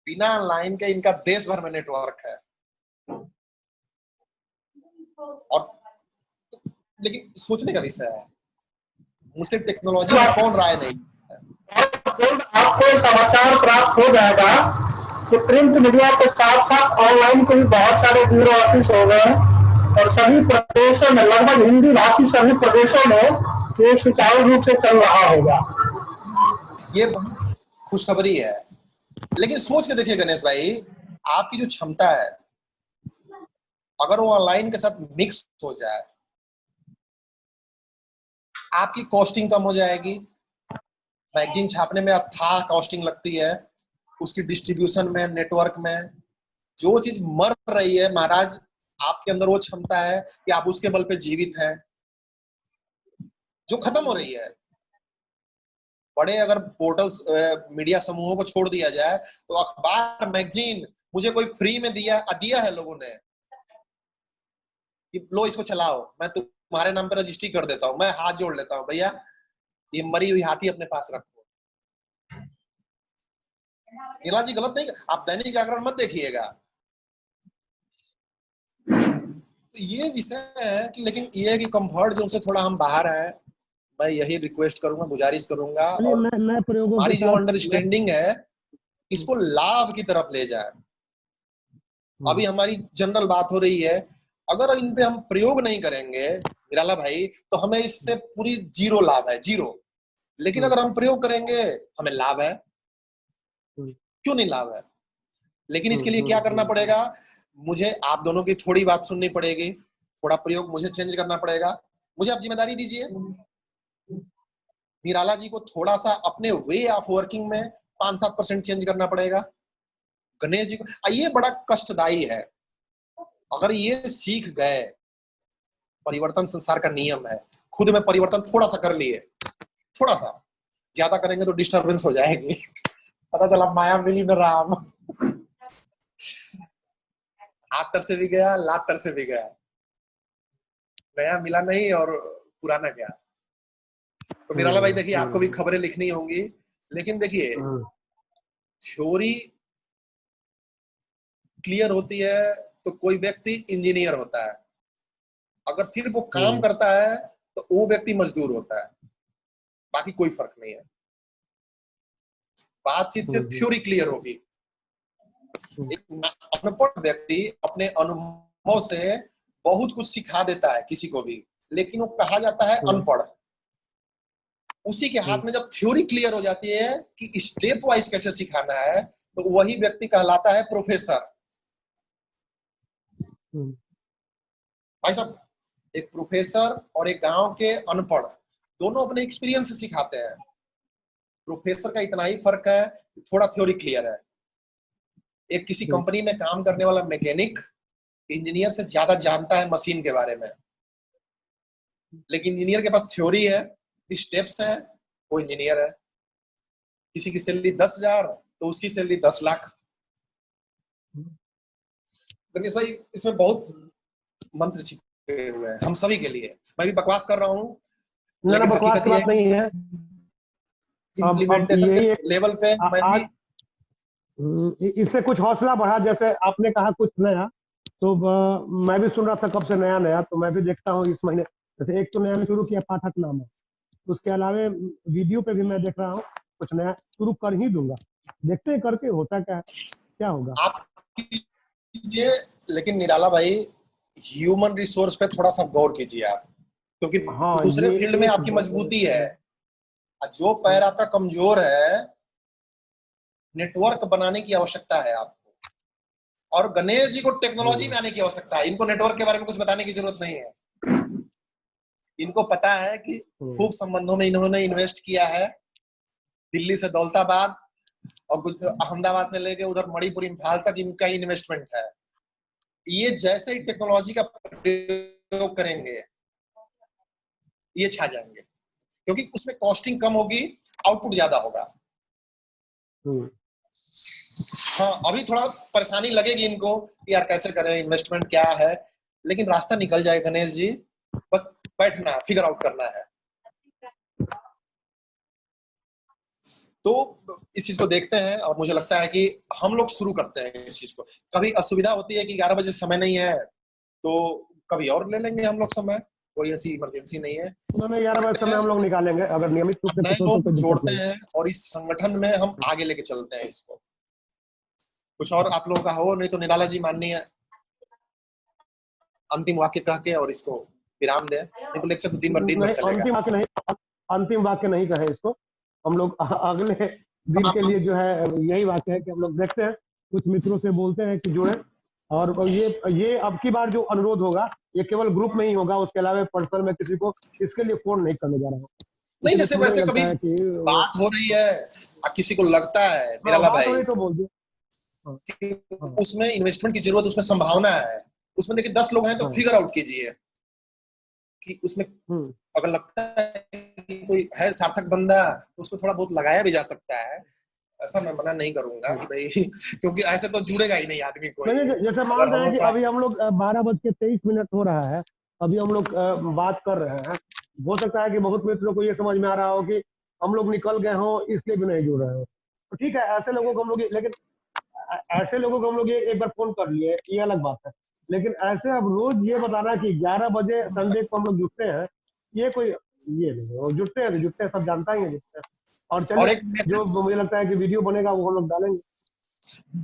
बिना ऑनलाइन के इनका देश भर में नेटवर्क है। और लेकिन सोचने का विषय है, मुझसे टेक्नोलॉजी में कौन राय नहीं। जल्द आपको समाचार प्राप्त हो जाएगा कि प्रिंट मीडिया के साथ साथ ऑनलाइन को भी बहुत सारे ब्यूरो ऑफिस हो गए और सभी प्रदेशों में, लगभग हिंदी भाषी सभी प्रदेशों में ये सुचारू रूप से चल रहा होगा। ये बहुत खुशखबरी है। लेकिन सोच के देखिए गणेश भाई, आपकी जो क्षमता है अगर वो ऑनलाइन के साथ मिक्स हो जाए, आपकी कॉस्टिंग कम हो जाएगी। मैगजीन छापने में अथाह कॉस्टिंग लगती है, उसकी डिस्ट्रीब्यूशन में, नेटवर्क में। जो चीज मर रही है महाराज, आपके अंदर वो क्षमता है कि आप उसके बल पे जीवित हैं। जो खत्म हो रही है, बड़े अगर पोर्टल्स मीडिया समूहों को छोड़ दिया जाए तो अखबार मैगजीन मुझे कोई फ्री में दिया है लोगों ने कि लो इसको चलाओ, मैं तुम्हारे नाम पे रजिस्ट्री कर देता हूं, मैं हाथ जोड़ लेता हूं, भैया ये मरी हुई हाथी अपने पास रखो। नीला जी गलत नहीं, आप दैनिक जागरण मत देखिएगा। तो ये विषय है कि, लेकिन ये है कि कंफर्ट जोन से थोड़ा हम बाहर हैं। मैं यही रिक्वेस्ट करूंगा, गुजारिश करूंगा, और मैं प्रयोगों के हमारी जो साथ अंडरस्टैंडिंग है इसको लाभ की तरफ ले जाए। अभी हमारी जनरल बात हो रही है, अगर इन पे हम प्रयोग नहीं करेंगे निराला भाई, तो हमें इससे पूरी जीरो लाभ है, जीरो। लेकिन अगर हम प्रयोग करेंगे हमें लाभ है, क्यों नहीं लाभ है? लेकिन इसके लिए क्या करना पड़ेगा? मुझे आप दोनों की थोड़ी बात सुननी पड़ेगी, थोड़ा प्रयोग मुझे चेंज करना पड़ेगा। मुझे आप जिम्मेदारी दीजिए, निराला जी को थोड़ा सा अपने वे ऑफ वर्किंग में 5-7% चेंज करना पड़ेगा। गणेश जी को ये बड़ा कष्टदायी है। अगर ये सीख गए, परिवर्तन संसार का नियम है, खुद में परिवर्तन थोड़ा सा कर लिए, थोड़ा सा, ज्यादा करेंगे तो डिस्टरबेंस हो जाएगी। पता चला माया मिली न राम। हाथ तर से भी गया, लात तर से भी गया, नया मिला नहीं और पुराना गया। तो निराला भाई देखिए, आपको भी खबरें लिखनी होंगी, लेकिन देखिए थ्योरी क्लियर होती है तो कोई व्यक्ति इंजीनियर होता है, अगर सिर्फ वो काम करता है तो वो व्यक्ति मजदूर होता है, बाकी कोई फर्क नहीं है। बातचीत से थ्योरी क्लियर होगी। एक अनपढ़ व्यक्ति अपने अनुभव से बहुत कुछ सिखा देता है किसी को भी, लेकिन वो कहा जाता है अनपढ़। उसी के हाथ में जब थ्योरी क्लियर हो जाती है कि स्टेप वाइज कैसे सिखाना है, तो वही व्यक्ति कहलाता है प्रोफेसर। भाई साहब, एक प्रोफेसर और एक गांव के अनपढ़ दोनों अपने एक्सपीरियंस से सिखाते हैं। प्रोफेसर का इतना ही फर्क है कि थोड़ा थ्योरी क्लियर है। एक किसी कंपनी में काम करने वाला मैकेनिक इंजीनियर से ज्यादा जानता है मशीन के बारे में, लेकिन इंजीनियर के पास थ्योरी है, स्टेप्स है, वो इंजीनियर है। किसी की सैलरी 10,000 तो उसकी सैलरी 10 लाख। गणेश भाई, इसमें बहुत मंत्र छिपे हुए हैं हम सभी के लिए। मैं भी बकवास कर रहा हूँ, लेकिन बकवास की बात नहीं है। इम्प्लीमेंटेशन के लेवल पे मैं भी इससे कुछ हौसला बढ़ा। जैसे आपने कहा कुछ नया, तो मैं भी सुन रहा था कब से नया नया, तो मैं भी देखता हूँ इस महीने। जैसे एक तो नया शुरू किया पाठकनामा, उसके अलावा वीडियो पे भी मैं देख रहा हूँ, कुछ नया शुरू कर ही दूंगा, देखते हैं करके होता क्या होगा। आप कीजिए, लेकिन निराला भाई ह्यूमन रिसोर्स पे थोड़ा सा गौर कीजिए आप, क्योंकि दूसरे फील्ड में आपकी मजबूती है। जो पैर आपका कमजोर है, नेटवर्क बनाने की आवश्यकता है आपको, और गणेश जी को टेक्नोलॉजी में आने की आवश्यकता है। इनको नेटवर्क के बारे में कुछ बताने की जरूरत नहीं है। इनको पता है कि खूब संबंधों में इन्होंने इन्वेस्ट किया है, दिल्ली से दौलताबाद और अहमदाबाद से लेके उधर मणिपुर इम्फाल तक इनका इन्वेस्टमेंट है। ये जैसे ही टेक्नोलॉजी का प्रयोग करेंगे ये छा जाएंगे, क्योंकि उसमें कॉस्टिंग कम होगी, आउटपुट ज्यादा होगा। हाँ, अभी थोड़ा परेशानी लगेगी इनको कि यार कैसे करें, इन्वेस्टमेंट क्या है, लेकिन रास्ता निकल जाए गणेश जी, बस बैठना, फिगर आउट करना है। तो इस चीज को देखते हैं और मुझे लगता है कि हम लोग शुरू करते हैं इस चीज को। कभी असुविधा होती है कि 11 बजे समय नहीं है, तो कभी और ले लेंगे हम लोग समय, कोई ऐसी इमरजेंसी नहीं है। नहीं 11 बजे समय हम लोग निकालेंगे, अगर नियमित रूप से नए कुछ हो तो लोग कोई दिक्कत जोड़ते नहीं। हैं और इस संगठन में हम आगे लेके चलते हैं इसको। कुछ और आप लोगों का हो, नहीं तो निराला जी माननीय अंतिम वाक्य कह के और इसको विराम दे, नहीं तो लेक्चर तो दिन भर नहीं, चलेगा। अंतिम वाक्य नहीं कहे इसको। हम लोग अगले दिन के समाप्त। लिए जो है यही वाक्य है कि हम लोग देखते हैं, कुछ मित्रों से बोलते हैं कि जुड़े। और ये अब की बार जो अनुरोध होगा ये केवल ग्रुप में ही होगा, उसके अलावा पर्सनल में किसी को इसके लिए फोन नहीं करने जा रहा हूँ। नहीं, जैसे मुझे वैसे लगता कभी है कि बात हो रही है और किसी को लगता है हाँ, निराला बात हो भाई रही तो बोल दिए। हाँ, कि हाँ, उसमें इन्वेस्टमेंट की जरूरत, उसमें संभावना है, उसमें देखिए 10 लोग हैं तो हाँ, फिगर आउट कीजिए कि उसमें हम्म, अगर लगता है कि कोई है सार्थक बंदा तो उसमें थोड़ा बहुत लगाया भी जा सकता है। ऐसा मैं मना नहीं करूंगा कि भाई क्योंकि ऐसे तो जुड़ेगा ही नहीं आदमी कोई। नहीं, जैसे अगर मानते हम हैं लोग कि थोड़ा अभी हम लोग 12:23 हो रहा है, अभी हम लोग बात कर रहे हैं। हो सकता है कि बहुत मित्रों को ये समझ में आ रहा हो कि हम लोग निकल गए हो इसलिए भी नहीं जुड़ रहे हो, तो ठीक है, ऐसे लोगों को हम लोग लेकिन ऐसे लोगों को हम लोग एक बार फोन कर लिए, ये अलग बात है। लेकिन ऐसे अब रोज ये बताना कि 11 बजे संडे को हम लोग जुटते हैं, ये कोई ये नहीं है। जुटते हैं तो जुटते हैं, सब जानता ही है जुटते हैं। और और चलिए, एक जो मैसेज मुझे लगता है कि वीडियो बनेगा वो हम लोग डालेंगे।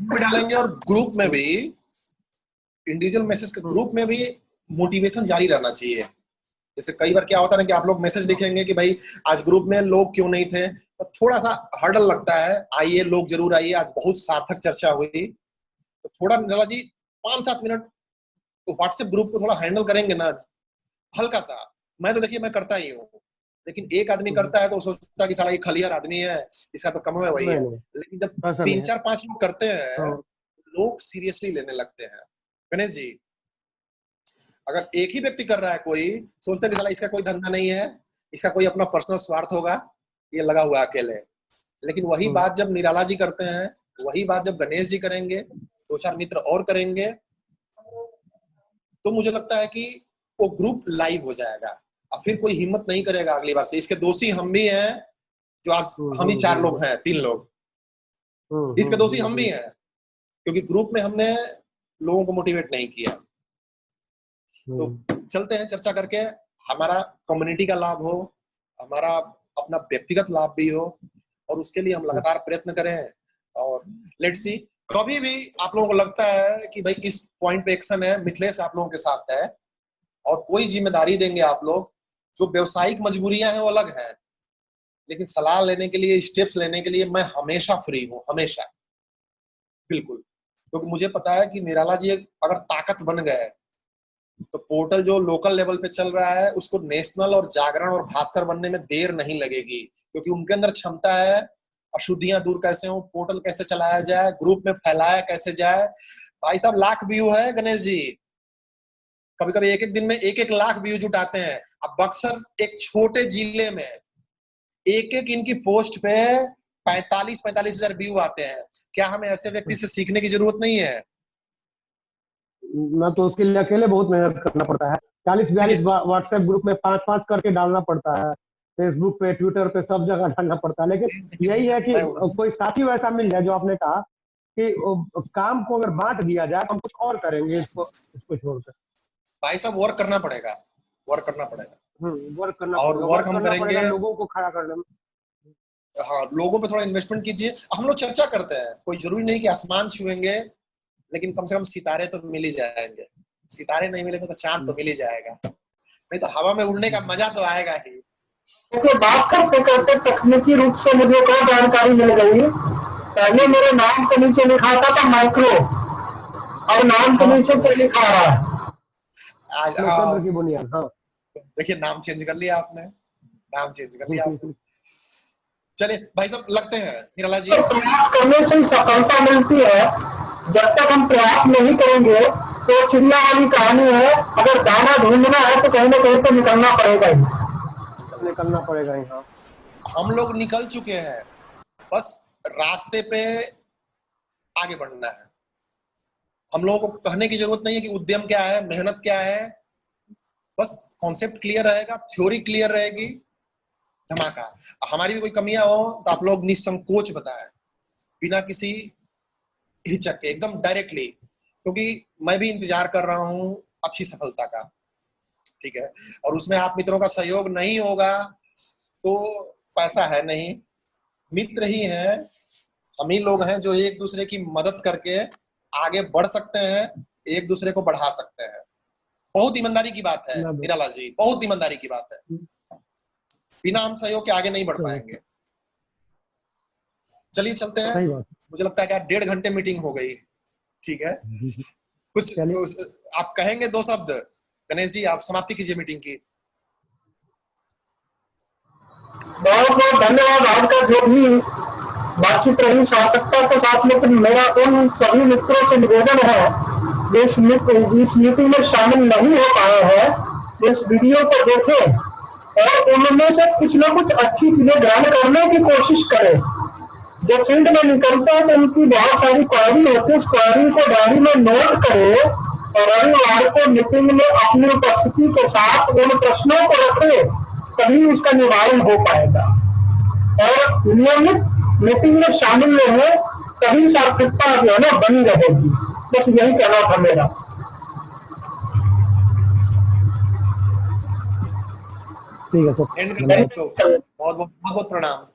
भी डालेंगे और ग्रुप में भी, इंडिविजुअल मैसेज के हम्म, ग्रुप में भी मोटिवेशन जारी रहना चाहिए। जैसे कई बार क्या होता है ना कि आप लोग मैसेज लिखेंगे कि भाई आज ग्रुप में लोग क्यों नहीं थे, तो थोड़ा सा हर्डल लगता है। आइए, लोग जरूर आइए, आज बहुत सार्थक चर्चा हुई। तो थोड़ा निराला जी 5-7 मिनट तो व्हाट्सएप ग्रुप को थोड़ा हैंडल करेंगे ना, हल्का सा। मैं तो देखिए मैं करता ही हूँ, लेकिन एक आदमी हम्म, करता है तो सोचता है कि साला ये खलियार आदमी है, इसका तो कम है वही नहीं है। नहीं, लेकिन जब ऐसा नहीं तीन है। चार पांच लोग करते हैं, हाँ, लोग सीरियसली लेने लगते हैं। गणेश जी, अगर एक ही व्यक्ति कर रहा है, कोई सोचता है कि साला इसका कोई धंधा नहीं है, इसका कोई अपना पर्सनल स्वार्थ होगा, ये लगा हुआ है अकेले। लेकिन वही हम्म, बात जब निराला जी करते हैं, वही बात जब गणेश जी करेंगे, 2-4 मित्र और करेंगे, तो मुझे लगता है कि वो ग्रुप लाइव हो जाएगा। और फिर कोई हिम्मत नहीं करेगा अगली बार से। इसके दोषी हम भी हैं, जो आज हम्म, हम ही हम्म, 4 लोग हैं, 3 लोग, हम्म, इसके दोषी हम भी हम्म, हैं, क्योंकि ग्रुप में हमने लोगों को मोटिवेट नहीं किया। तो हम्म, चलते हैं चर्चा करके, हमारा कम्युनिटी का लाभ हो, हमारा अपना व्यक्तिगत लाभ भी हो, और उसके लिए हम लगातार प्रयत्न करें। और लेट्स सी, कभी भी आप लोगों को लगता है कि भाई इस पॉइंट पे एक्शन है, मिथिलेश आप लोगों के साथ है, और कोई जिम्मेदारी देंगे आप लोग। जो व्यवसायिक मजबूरियां हैं वो अलग है, लेकिन सलाह लेने के लिए, स्टेप्स लेने के लिए मैं हमेशा फ्री हूँ, हमेशा, बिल्कुल। क्योंकि मुझे पता है कि निराला जी अगर ताकत बन गए, तो पोर्टल जो लोकल लेवल पे चल रहा है उसको नेशनल और जागरण और भास्कर बनने में देर नहीं लगेगी, क्योंकि उनके अंदर क्षमता है। अशुद्धियां दूर कैसे हो, पोर्टल कैसे चलाया जाए, ग्रुप में फैलाया कैसे जाए। भाई साहब, लाख व्यू है गणेश जी, कभी कभी एक एक दिन में 1-1 लाख व्यू जुटाते हैं। अब बक्सर एक छोटे जिले में एक एक इनकी पोस्ट पे 45-45 हजार व्यू आते हैं। क्या हमें ऐसे व्यक्ति से सीखने की जरूरत नहीं है? ना तो उसके लिए अकेले बहुत मेहनत करना पड़ता है। 40-42 देखिए, व्हाट्सएप ग्रुप में 5-5 करके डालना पड़ता है, फेसबुक पे, ट्विटर पे, सब जगह डालना पड़ता है। लेकिन यही है कि मैं कोई साथी वैसा मिल जाए, जो आपने कहा कि काम को अगर बांट दिया जाए तो हम कुछ और करेंगे इसको छोड़कर। भाई साहब, वर्क करना पड़ेगा, वर्क करना पड़ेगा। वर्क करना और पड़ेगा, वर्क वर्क हम करना पड़ेगा करेंगे। लोगों को खड़ा करने में। हाँ, लोगों पे थोड़ा इन्वेस्टमेंट कीजिए। हम लोग चर्चा करते हैं, कोई जरूरी नहीं कि आसमान छुएंगे, लेकिन कम से कम सितारे तो मिल ही जाएंगे। सितारे नहीं मिलेंगे तो चांद तो मिल ही जाएगा, नहीं तो हवा में उड़ने का मजा तो आएगा ही। देखिए, बात करते करते तकनीकी रूप से मुझे एक और जानकारी मिल गई। पहले जी। मेरे नाम के नीचे लिखा था माइक्रो, और नाम के हाँ, नीचे क्या लिखा रहा है? आज लोकतंत्र की बुनियाद, हाँ। देखिए, नाम चेंज कर लिया आपने, नाम चेंज कर लिया आपने। चलिए भाई साहब, लगते हैं निराला जी। तो प्रयास करने से ही सफलता मिलती है। जब तक हम प्रयास नहीं करेंगे, तो चिड़िया वाली कहानी है, अगर दाना ढूंढना है तो कहीं ना कहीं तो निकलना पड़ेगा ही। निकलना पड़ेगा ही, हाँ। हम लोग निकल चुके हैं, बस रास्ते पे आगे बढ़ना है। हम लोगों को कहने की जरूरत नहीं है कि उद्यम क्या है, मेहनत क्या है, बस कॉन्सेप्ट क्लियर रहेगा, थ्योरी क्लियर रहेगी, धमाका। हमारी भी कोई कमियां हो तो आप लोग निसंकोच बताएं, बिना किसी हिचक के, एकदम डायरेक्टली, क्योंकि मैं भी इंतजार कर रहा हूं अच्छी सफलता का, ठीक है। और उसमें आप मित्रों का सहयोग नहीं होगा तो पैसा है नहीं, मित्र ही है, हम ही लोग हैं जो एक दूसरे की मदद करके आगे बढ़ सकते हैं, एक दूसरे को बढ़ा सकते हैं। बहुत ईमानदारी की बात है हीरालाल जी, बहुत ईमानदारी की बात है। बिना हम सहयोग के आगे नहीं बढ़ पाएंगे। चलिए चलते हैं, मुझे लगता है कि 1.5 घंटे मीटिंग हो गई, ठीक है। कुछ आप कहेंगे 2 शब्द? गणेश जी, आप समाप्ति कीजिए मीटिंग की। बहुत बहुत धन्यवाद। आज का जो भी बातचीत रही सार्थकता के साथ, लेकिन मेरा उन सभी मित्रों से निवेदन है जिस मीटिंग में शामिल नहीं हो पाए हैं, इस वीडियो को देखें और उनमें से कुछ ना कुछ अच्छी चीजें ग्रहण करने की कोशिश करें। जो फील्ड में निकलते हैं तो उनकी बहुत सारी क्वारी होती है, उस क्वारी को डायरी में नोट करें और रविवार को मीटिंग में अपनी उपस्थिति के साथ उन प्रश्नों को रखें, तभी उसका निवारण हो पाएगा। और नियमित मीटिंग में शामिल रहे, तभी सार्थकता जो है ना बनी रहेगी। बस यही कहना था मेरा। ठीक है सर, बहुत बहुत प्रणाम।